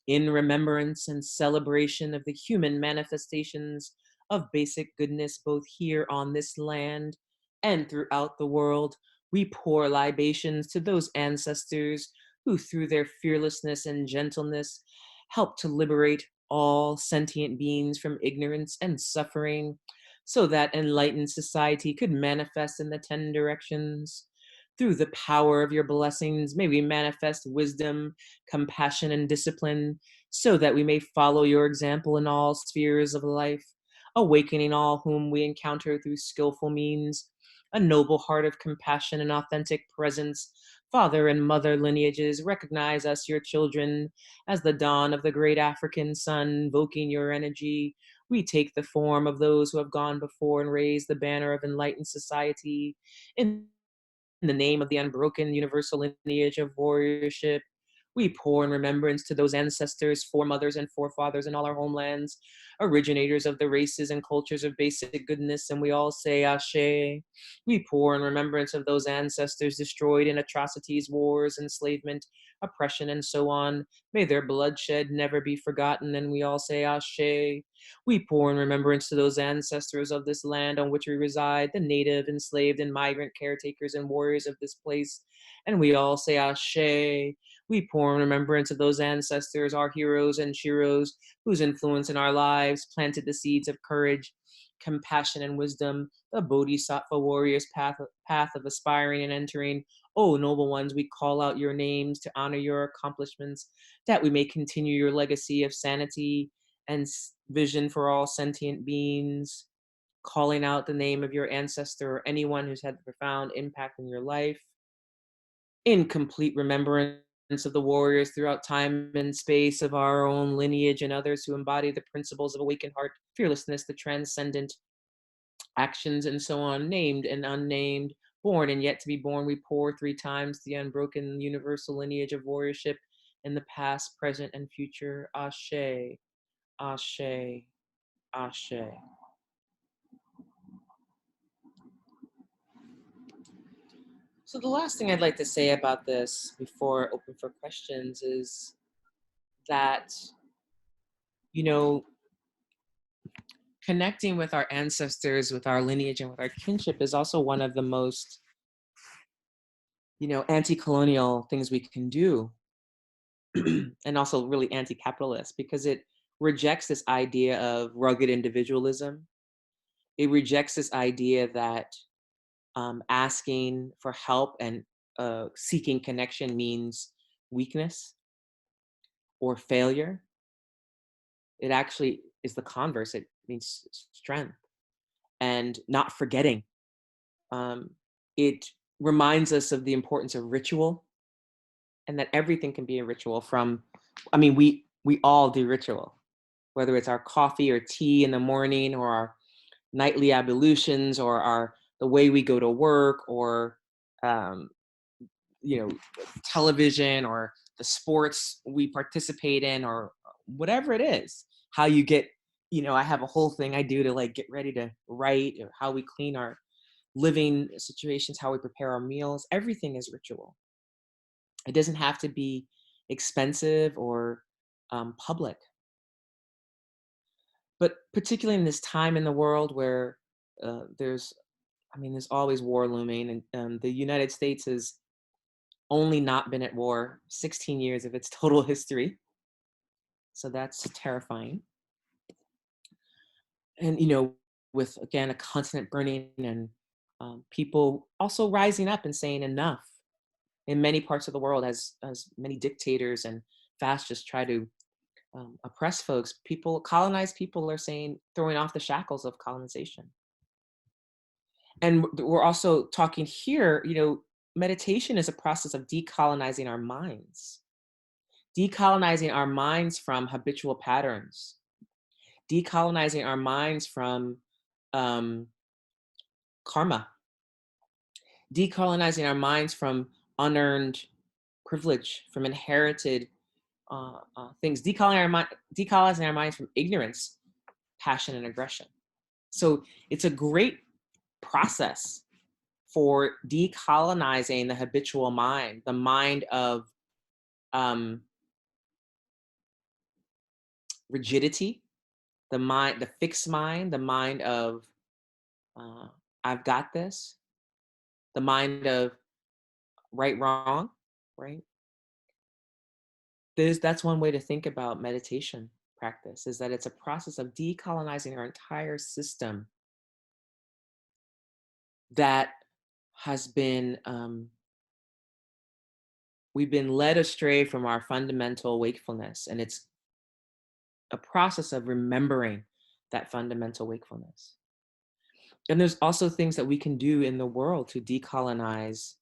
in remembrance and celebration of the human manifestations of basic goodness, both here on this land and throughout the world. We pour libations to those ancestors who, through their fearlessness and gentleness, helped to liberate all sentient beings from ignorance and suffering, so that enlightened society could manifest in the 10 directions. Through the power of your blessings, may we manifest wisdom, compassion, and discipline, so that we may follow your example in all spheres of life, awakening all whom we encounter through skillful means, a noble heart of compassion and authentic presence. Father and mother lineages, recognize us, your children, as the dawn of the great African sun, invoking your energy. We take the form of those who have gone before and raised the banner of enlightened society. In the name of the unbroken universal lineage of warriorship, we pour in remembrance to those ancestors, foremothers, and forefathers in all our homelands, originators of the races and cultures of basic goodness, and we all say Ashe. We pour in remembrance of those ancestors destroyed in atrocities, wars, enslavement, oppression, and so on. May their bloodshed never be forgotten, and we all say Ashe. We pour in remembrance to those ancestors of this land on which we reside, the native, enslaved, and migrant caretakers and warriors of this place, and we all say Ashe. We pour in remembrance of those ancestors, our heroes and sheroes, whose influence in our lives planted the seeds of courage, compassion, and wisdom, the bodhisattva warrior's path of aspiring and entering. Oh, noble ones, we call out your names to honor your accomplishments, that we may continue your legacy of sanity and vision for all sentient beings, calling out the name of your ancestor or anyone who's had a profound impact in your life, in complete remembrance of the warriors throughout time and space of our own lineage and others who embody the principles of awakened heart, fearlessness, the transcendent actions, and so on, named and unnamed, born and yet to be born. We pour 3 times the unbroken universal lineage of warriorship in the past, present, and future. Ashe, Ashe, Ashe. So the last thing I'd like to say about this before open for questions is that, you know, connecting with our ancestors, with our lineage, and with our kinship is also one of the most, you know, anti-colonial things we can do, and also really anti-capitalist, because it rejects this idea of rugged individualism. It rejects this idea that asking for help and seeking connection means weakness or failure. It actually is the converse. It means strength and not forgetting. It reminds us of the importance of ritual, and that everything can be a ritual. From, I mean, we all do ritual. whether it's our coffee or tea in the morning, or our nightly ablutions, or the way we go to work, or um, television, or the sports we participate in, or whatever it is. How you get, I have a whole thing I do to like get ready to write, or how we clean our living situations, how we prepare our meals. Everything is ritual. It doesn't have to be expensive or public. But particularly in this time in the world where there's always war looming, and the United States has only not been at war 16 years of its total history. So that's terrifying. And, with, again, a continent burning, and people also rising up and saying enough in many parts of the world, as many dictators and fascists try to oppress folks. Colonized people are saying, throwing off the shackles of colonization. And we're also talking here, meditation is a process of decolonizing our minds. Decolonizing our minds from habitual patterns. Decolonizing our minds from karma. Decolonizing our minds from unearned privilege, from inherited things. Decolonizing our minds from ignorance, passion, and aggression. So it's a great process for decolonizing the habitual mind, the mind of rigidity, the fixed mind, the mind of I've got this, the mind of right, wrong, right? That's one way to think about meditation practice, is that it's a process of decolonizing our entire system that has been, we've been led astray from our fundamental wakefulness. And it's a process of remembering that fundamental wakefulness. And there's also things that we can do in the world to decolonize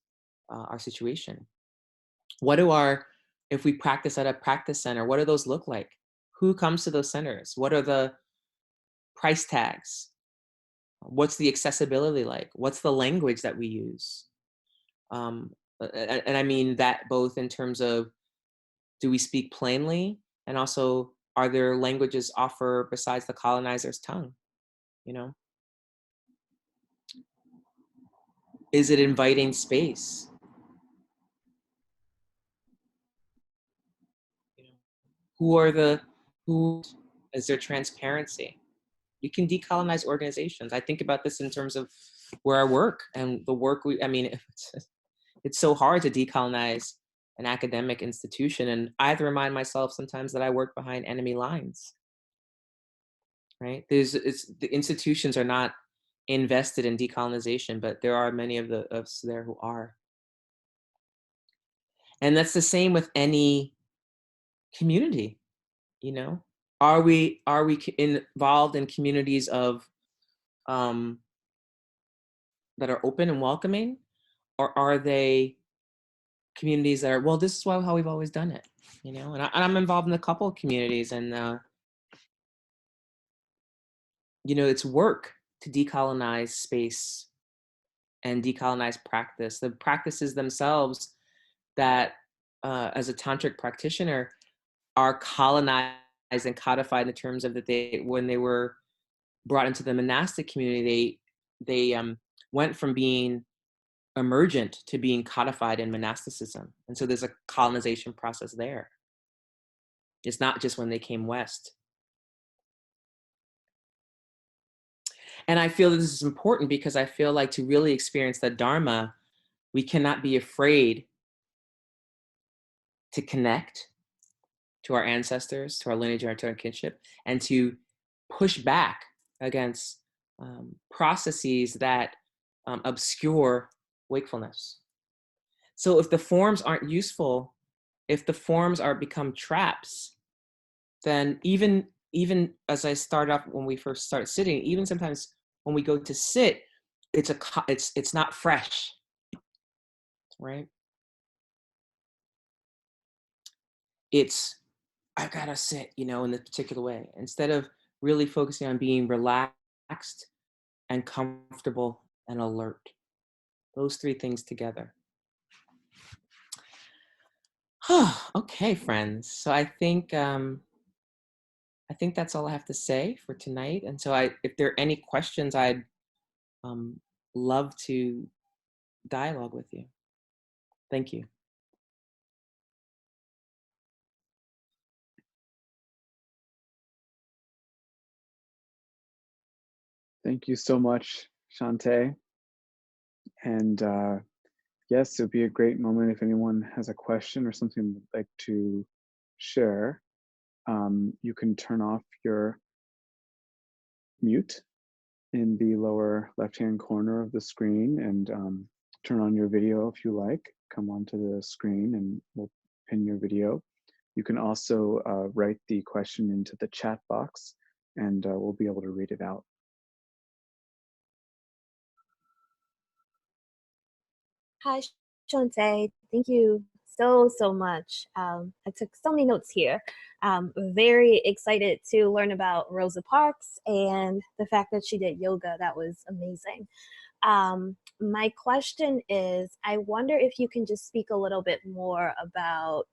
our situation. If we practice at a practice center, what do those look like? Who comes to those centers? What are the price tags? What's the accessibility like? What's the language that we use? And I mean that both in terms of, do we speak plainly? And also, are there languages offered besides the colonizer's tongue? Is it inviting space? Who is there transparency? You can decolonize organizations. I think about this in terms of where I work and the work it's so hard to decolonize an academic institution. And I have to remind myself sometimes that I work behind enemy lines, right? The institutions are not invested in decolonization, but there are many of us there who are. And that's the same with any community, Are we involved in communities of that are open and welcoming, or are they communities that are, well, this is how we've always done it, And I'm involved in a couple of communities, and it's work to decolonize space and decolonize practice. The practices themselves that, as a tantric practitioner, are colonized and codified in the terms of that when they were brought into the monastic community, they went from being emergent to being codified in monasticism. And so there's a colonization process there. It's not just when they came west. And I feel that this is important because I feel like to really experience the Dharma, we cannot be afraid to connect to our ancestors, to our lineage, to our kinship, and to push back against processes that obscure wakefulness. So if the forms aren't useful, if the forms become traps, then even as I start off when we first start sitting, even sometimes when we go to sit, it's not fresh, right? It's I gotta sit, you know, in this particular way, instead of really focusing on being relaxed and comfortable and alert. Those three things together. Okay, friends. So I think that's all I have to say for tonight. And so if there are any questions, I'd um, love to dialogue with you. Thank you. Thank you so much, Shanté. And yes, it would be a great moment if anyone has a question or something they'd like to share. You can turn off your mute in the lower left-hand corner of the screen and turn on your video if you like. Come onto the screen and we'll pin your video. You can also write the question into the chat box and we'll be able to read it out. Hi, Shanté. Thank you so much. I took so many notes here. Very excited to learn about Rosa Parks and the fact that she did yoga. That was amazing. My question is, I wonder if you can just speak a little bit more about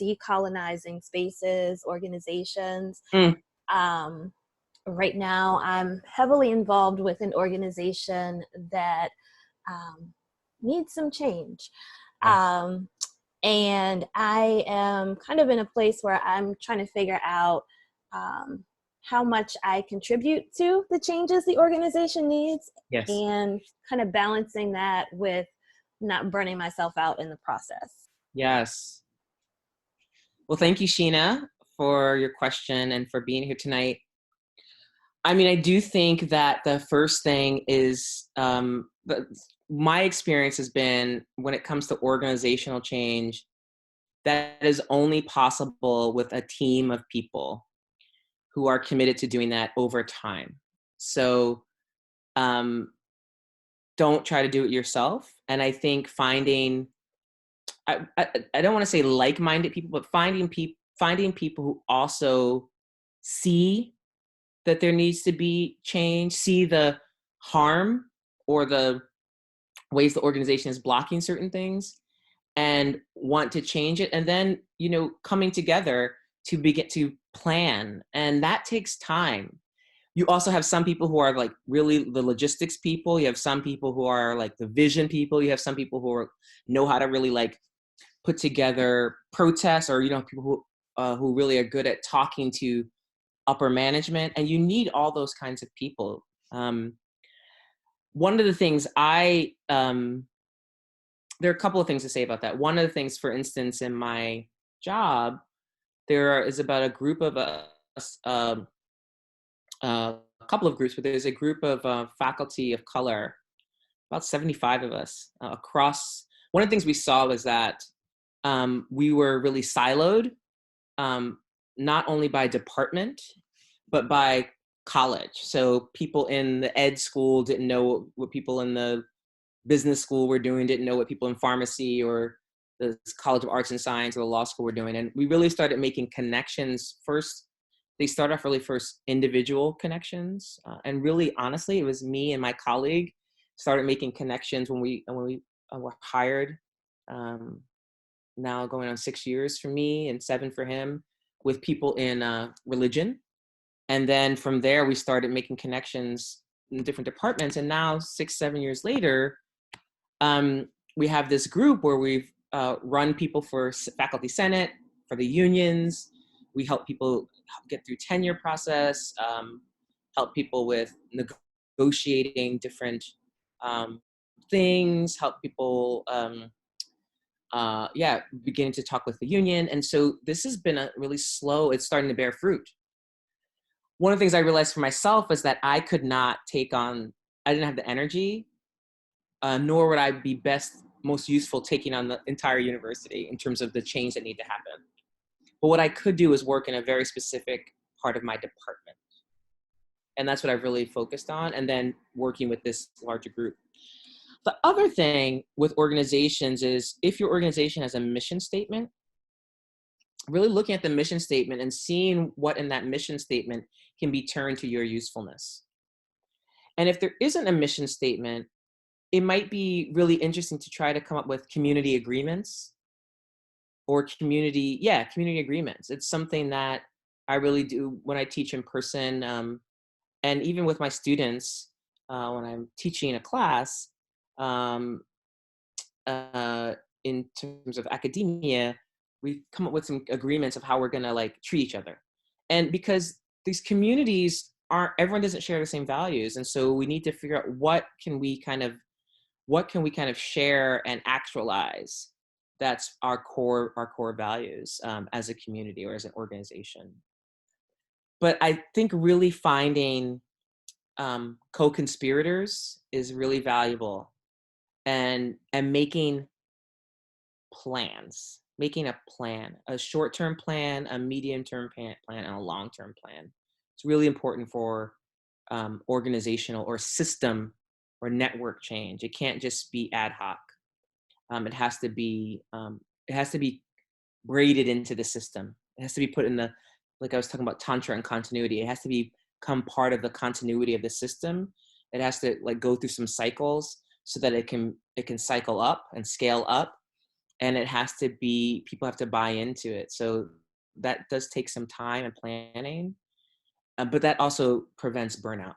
decolonizing spaces, organizations. Right now, I'm heavily involved with an organization that needs some change. And I am kind of in a place where I'm trying to figure out how much I contribute to the changes the organization needs, Yes. and kind of balancing that with not burning myself out in the process. Yes. Well, thank you, Sheena, for your question and for being here tonight. I mean, I do think that the first thing is my experience has been, when it comes to organizational change, that is only possible with a team of people who are committed to doing that over time. So don't try to do it yourself. And I think finding, I don't want to say like-minded people, but finding people who also see that there needs to be change, see the harm or the ways the organization is blocking certain things and want to change it. And then, you know, coming together to begin to plan. And that takes time. You also have some people who are like really the logistics people. You have some people who are like the vision people. You have some people who know how to really like put together protests, or, you know, people who really are good at talking to upper management. And you need all those kinds of people. One of the things there are a couple of things to say about that. One of the things, for instance, in my job, there is about a group of us, a couple of groups, but there's a group of faculty of color, about 75 of us across. One of the things we saw was that we were really siloed, not only by department, but by college. So people in the ed school didn't know what people in the business school were doing, didn't know what people in pharmacy or the College of Arts and Science or the law school were doing. And we really started making connections first. They started off really first individual connections. And really, honestly, it was me and my colleague started making connections when we were hired, now going on 6 years for me and 7 for him, with people in religion. And then from there, we started making connections in different departments. And now 6, 7 years later, we have this group where we've run people for faculty senate, for the unions. We help people get through tenure process, help people with negotiating different things, help people, beginning to talk with the union. And so this has been a really slow, it's starting to bear fruit. One of the things I realized for myself is that I could not take on, I didn't have the energy, nor would I be most useful taking on the entire university in terms of the change that need to happen. But what I could do is work in a very specific part of my department. And that's what I've really focused on, and then working with this larger group. The other thing with organizations is, if your organization has a mission statement, really looking at the mission statement and seeing what in that mission statement can be turned to your usefulness. And if there isn't a mission statement, it might be really interesting to try to come up with community agreements or community agreements. It's something that I really do when I teach in person, and even with my students when I'm teaching a class. In terms of academia, we come up with some agreements of how we're gonna like treat each other. And because these communities everyone doesn't share the same values. And so we need to figure out what can we kind of share and actualize that's our core values as a community or as an organization. But I think really finding co-conspirators is really valuable, and making a plan, a short-term plan, a medium-term plan, and a long-term plan. It's really important for organizational or system or network change. It can't just be ad hoc. It has to be braided into the system. It has to be put in the, like I was talking about tantra and continuity. It has to become part of the continuity of the system. It has to like go through some cycles so that it can cycle up and scale up. And it has to be, people have to buy into it. So that does take some time and planning, but that also prevents burnout.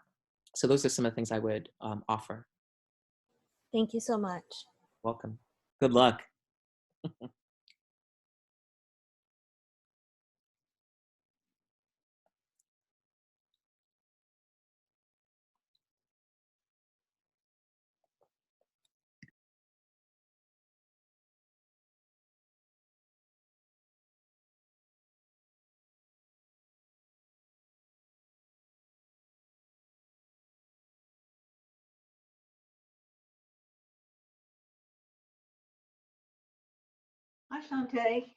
So those are some of the things I would offer. Thank you so much. Welcome. Good luck. Hi, Shanté.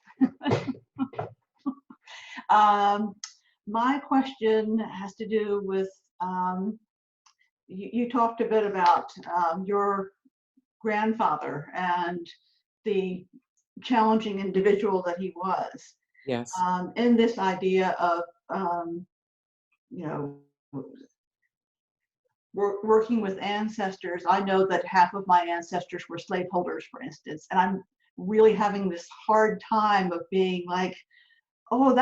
My question has to do with, you talked a bit about your grandfather and the challenging individual that he was. Yes. In this idea of, you know, working with ancestors. I know that half of my ancestors were slaveholders, for instance, and I'm really having this hard time of being like, oh,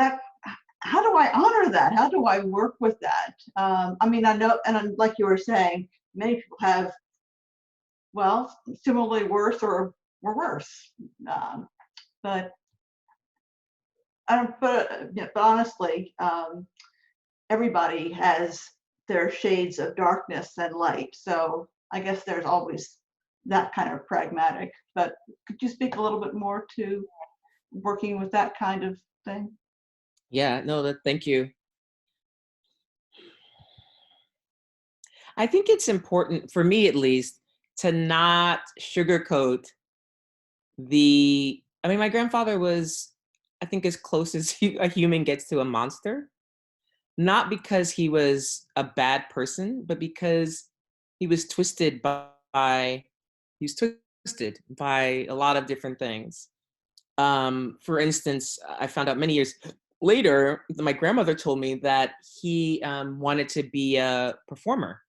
how do I honor that? How do I work with that? I mean, I know, and like you were saying, many people have, well, similarly worse or worse. But honestly, everybody has their shades of darkness and light. So I guess there's always that kind of pragmatic. But could you speak a little bit more to working with that kind of thing? Yeah, no, thank you. I think it's important, for me at least, to not sugarcoat I mean, my grandfather was, I think, as close as a human gets to a monster. Not because he was a bad person, but because he was twisted by a lot of different things. For instance, I found out many years later, my grandmother told me that he wanted to be a performer,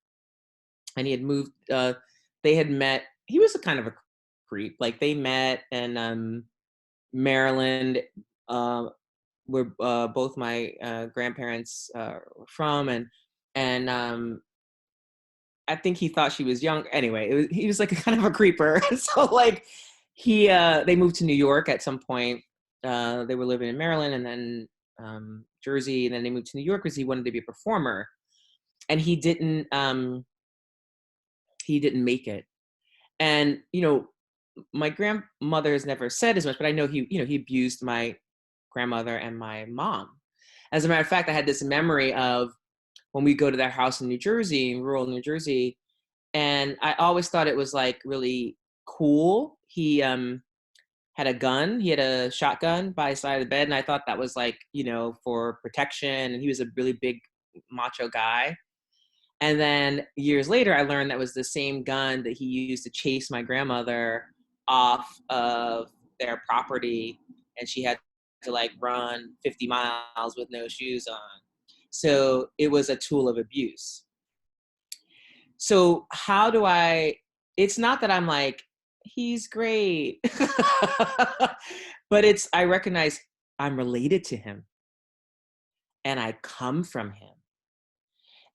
and he had moved. They had met. He was a kind of a creep. Like they met in Maryland, where both my grandparents were from, and I think he thought she was young. Anyway, he was like a kind of a creeper. So like they moved to New York at some point. They were living in Maryland and then Jersey, and then they moved to New York because he wanted to be a performer, and he didn't make it. And my grandmother has never said as much, but I know he abused my grandmother and my mom. As a matter of fact, I had this memory of when we go to their house in New Jersey, in rural New Jersey, and I always thought it was like really cool. He had a gun. He had a shotgun by his side of the bed, and I thought that was like, for protection, and he was a really big macho guy. And then years later, I learned that was the same gun that he used to chase my grandmother off of their property, and she had to like run 50 miles with no shoes on. So it was a tool of abuse. So how do it's not that I'm like, he's great, but I recognize I'm related to him and I come from him.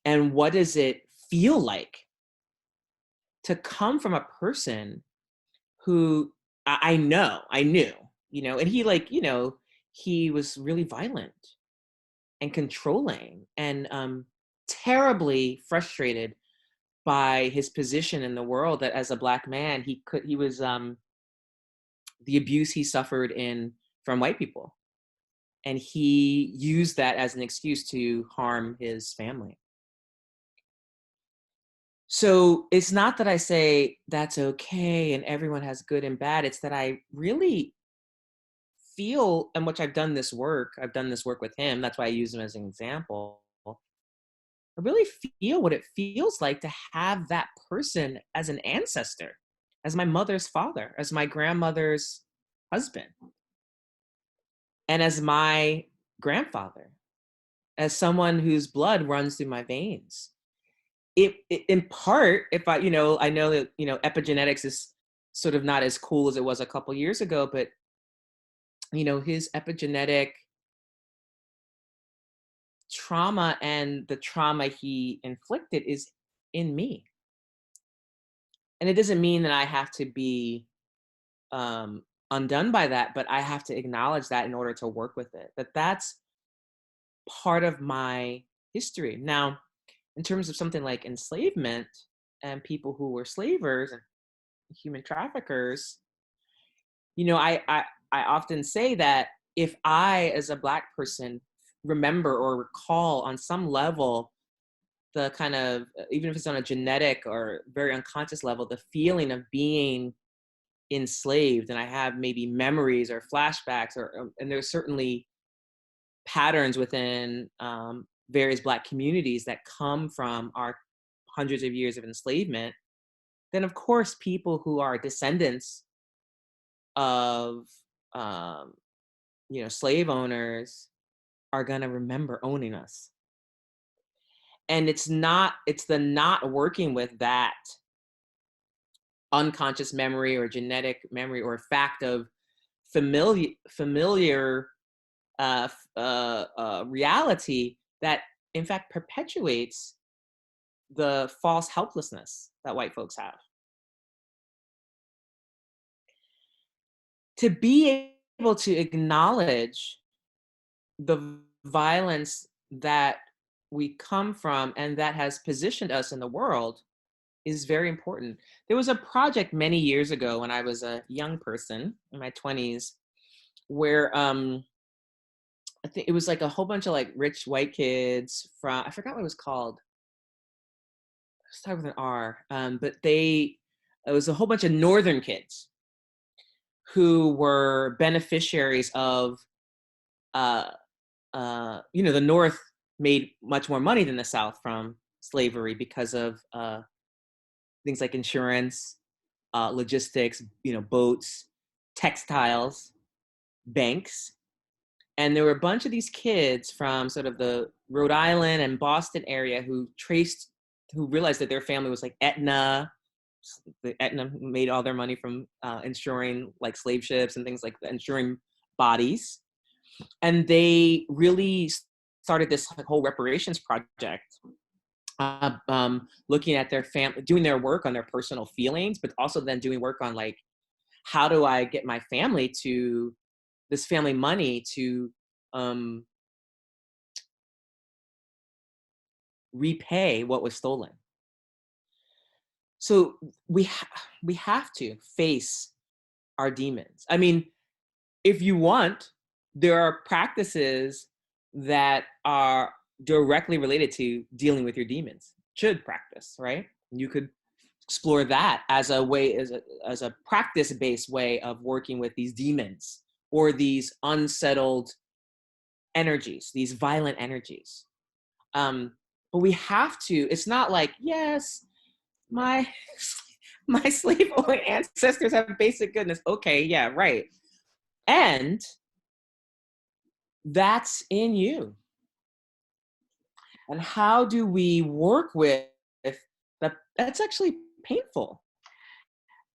And what does it feel like to come from a person who I knew, and he like, he was really violent and controlling and terribly frustrated by his position in the world, that as a Black man, he was the abuse he suffered from white people. And he used that as an excuse to harm his family. So it's not that I say that's okay and everyone has good and bad. It's that I really feel, and which I've done this work with him. That's why I use him as an example. I really feel what it feels like to have that person as an ancestor, as my mother's father, as my grandmother's husband, and as my grandfather, as someone whose blood runs through my veins. It in part, if I know that, epigenetics is sort of not as cool as it was a couple years ago, but, his epigenetic trauma and the trauma he inflicted is in me. And it doesn't mean that I have to be undone by that, but I have to acknowledge that in order to work with it, that's part of my history. Now, in terms of something like enslavement and people who were slavers and human traffickers, I often say that if I, as a Black person, remember or recall on some level the kind of, even if it's on a genetic or very unconscious level, the feeling of being enslaved, and I have maybe memories or flashbacks, and there's certainly patterns within various Black communities that come from our hundreds of years of enslavement, then of course people who are descendants of slave owners are going to remember owning us. And it's the not working with that unconscious memory or genetic memory or fact of familiar reality that in fact perpetuates the false helplessness that white folks have. To be able to acknowledge the violence that we come from and that has positioned us in the world is very important. There was a project many years ago when I was a young person in my 20s where I think it was like a whole bunch of like rich white kids from, I forgot what it was called. It started with an R, but it was a whole bunch of Northern kids who were beneficiaries of, the North made much more money than the South from slavery because of things like insurance, logistics, boats, textiles, banks. And there were a bunch of these kids from sort of the Rhode Island and Boston area who realized that their family was like Aetna. Aetna made all their money from insuring like slave ships and things like that, insuring bodies. And they really started this whole reparations project, looking at their family, doing their work on their personal feelings, but also then doing work on like, how do I get my family to this family money to repay what was stolen. So we have to face our demons. I mean, if you want, there are practices that are directly related to dealing with your demons. Should practice, right? You could explore that as a way, as a practice-based way of working with these demons or these unsettled energies, these violent energies. But we have to, it's not like, yes, my slave owning ancestors have basic goodness. Okay, yeah, right. And that's in you. And how do we work with that? That's actually painful.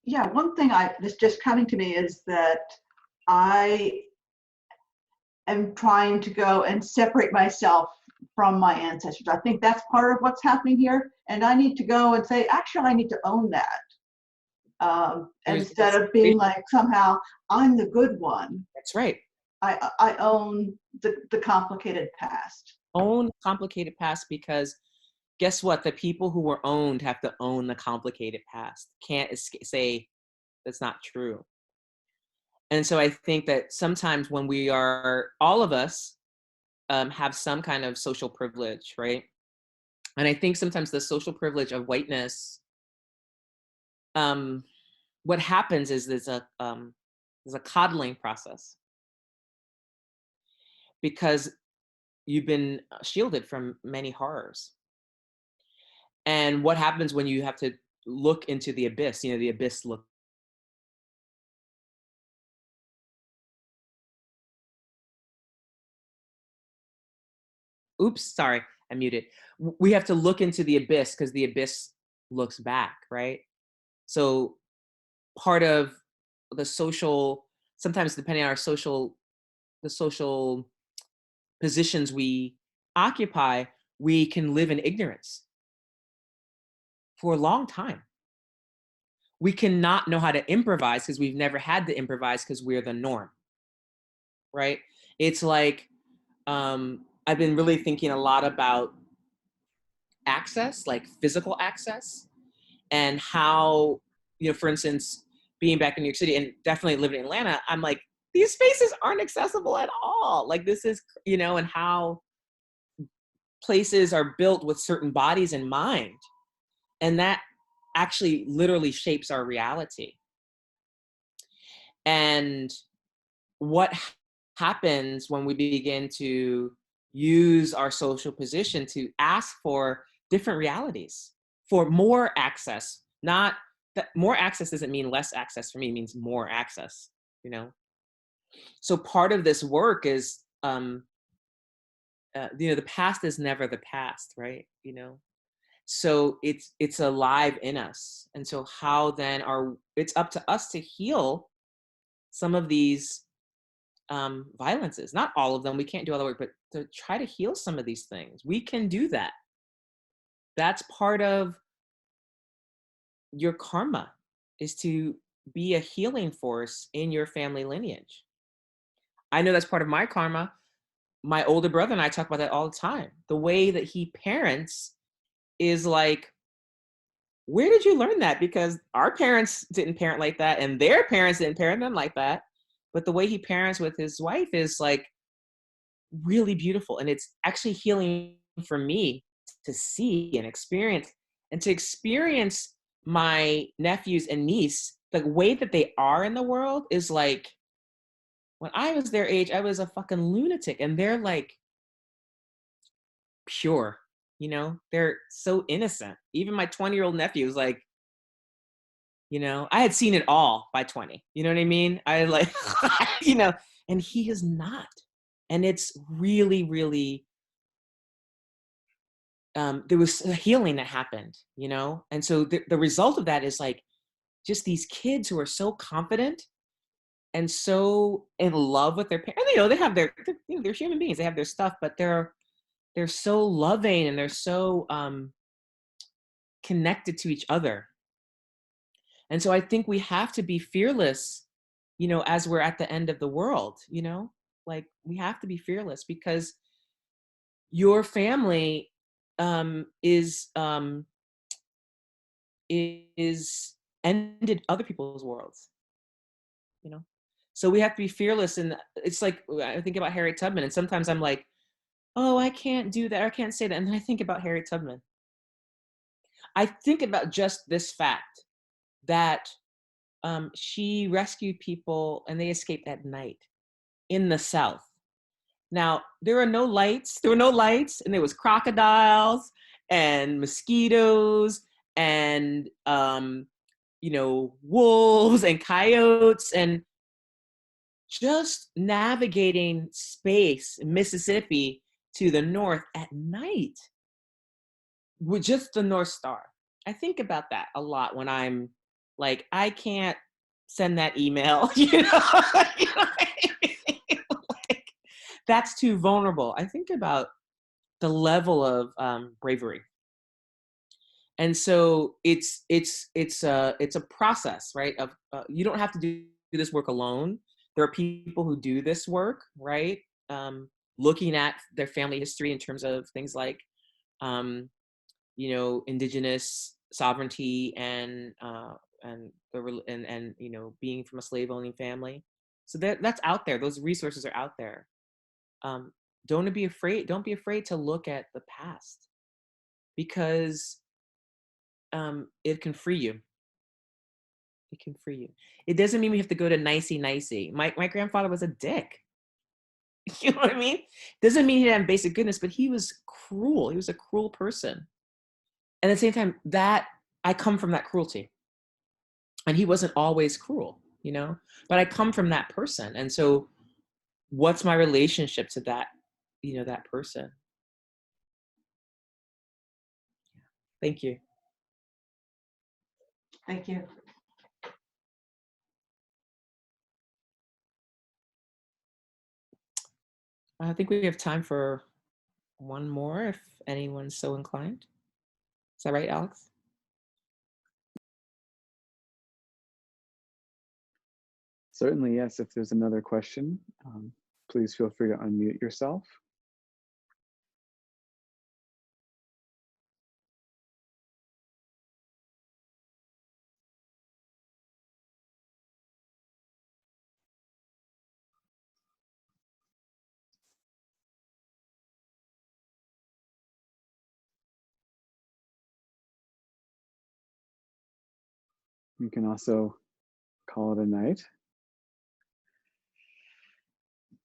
Yeah, one thing that's just coming to me is that I am trying to go and separate myself from my ancestors. I think that's part of what's happening here. And I need to go and say, actually, I need to own that. Instead of being like, somehow, I'm the good one. That's right. I own the complicated past. Own complicated past, because guess what? The people who were owned have to own the complicated past. Can't say that's not true. And so I think that sometimes when we are, all of us have some kind of social privilege, right? And I think sometimes the social privilege of whiteness, what happens is there's a coddling process, because you've been shielded from many horrors. And what happens when you have to look into the abyss? You know, the abyss look. Oops, sorry, I muted. We have to look into the abyss because the abyss looks back, right? So part of the social, sometimes depending on the social positions we occupy, we can live in ignorance for a long time. We cannot know how to improvise because we've never had to improvise because we're the norm, right? It's like, I've been really thinking a lot about access, like physical access, and how, you know, for instance, being back in New York City and definitely living in Atlanta, I'm like, these spaces aren't accessible at all. Like this is, you know, and how places are built with certain bodies in mind. And that actually literally shapes our reality. And what happens when we begin to use our social position to ask for different realities, for more access? Not that more access doesn't mean less access for me, it means more access, you know? So part of this work is, you know, the past is never the past, right? You know, so it's alive in us. And so how then it's up to us to heal some of these violences, not all of them, we can't do all the work, but to try to heal some of these things. We can do that. That's part of your karma, is to be a healing force in your family lineage. I know that's part of my karma. My older brother and I talk about that all the time. The way that he parents is like, where did you learn that? Because our parents didn't parent like that, and their parents didn't parent them like that. But the way he parents with his wife is like really beautiful. And it's actually healing for me to see and experience, and to experience my nephews and niece, the way that they are in the world is like, when I was their age, I was a fucking lunatic, and they're like pure, you know, they're so innocent. Even my 20-year-old nephew was like, you know, I had seen it all by 20, you know what I mean? I like, you know, and he is not. And it's really, really, there was a healing that happened, you know? And so the result of that is like, just these kids who are so confident and so in love with their parents. You know, they have you know, they're human beings, they have their stuff, but they're so loving, and they're so connected to each other. And so I think we have to be fearless, you know, as we're at the end of the world, you know, like we have to be fearless, because your family is ended other people's worlds, you know? So we have to be fearless. And it's like, I think about Harriet Tubman, and sometimes I'm like, oh, I can't do that, or I can't say that. And then I think about Harriet Tubman. I think about just this fact that she rescued people and they escaped at night in the South. Now, there were no lights, and there was crocodiles and mosquitoes and, you know, wolves and coyotes. And just navigating space in Mississippi to the north at night with just the North Star. I think about that a lot when I'm like, I can't send that email, you know, like, that's too vulnerable. I think about the level of bravery. And so it's a process, right? Of you don't have to do this work alone. There are people who do this work, right? Looking at their family history in terms of things like, you know, indigenous sovereignty and you know, being from a slave owning family. So that's out there. Those resources are out there. Don't be afraid to look at the past, because it can free you. It can free you. It doesn't mean we have to go to nicey. My grandfather was a dick. You know what I mean? Doesn't mean he didn't have basic goodness, but he was cruel. He was a cruel person. And at the same time, that I come from that cruelty. And he wasn't always cruel, you know, but I come from that person. And so what's my relationship to that, you know, that person? Thank you. Thank you. I think we have time for one more if anyone's so inclined. Is that right, Alex? Certainly, yes. If there's another question, please feel free to unmute yourself. You can also call it a night.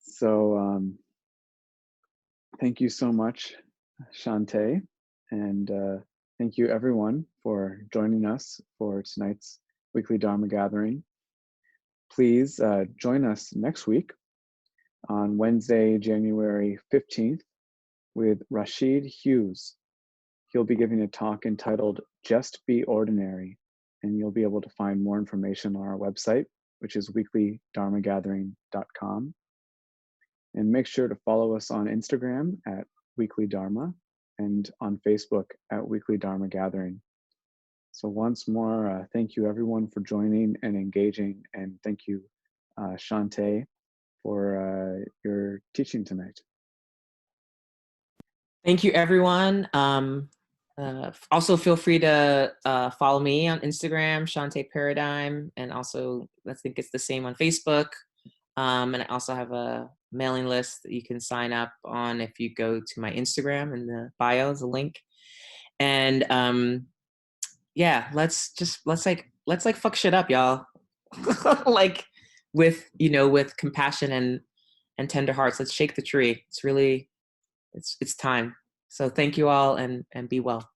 So thank you so much, Shanté, and thank you everyone for joining us for tonight's weekly Dharma gathering. Please join us next week on Wednesday, January 15th with Rashid Hughes. He'll be giving a talk entitled Just Be Ordinary, and you'll be able to find more information on our website, which is weeklydharmagathering.com. And make sure to follow us on Instagram at Weekly Dharma and on Facebook at Weekly Dharma Gathering. So once more, thank you everyone for joining and engaging, and thank you, Shanté, for your teaching tonight. Thank you, everyone. Also, feel free to follow me on Instagram, Shanté Paradigm, and also I think it's the same on Facebook. And I also have a mailing list that you can sign up on if you go to my Instagram. In the bio is a link. And yeah, let's fuck shit up, y'all. Like with compassion and tender hearts. Let's shake the tree. It's really it's time. So thank you all, and be well.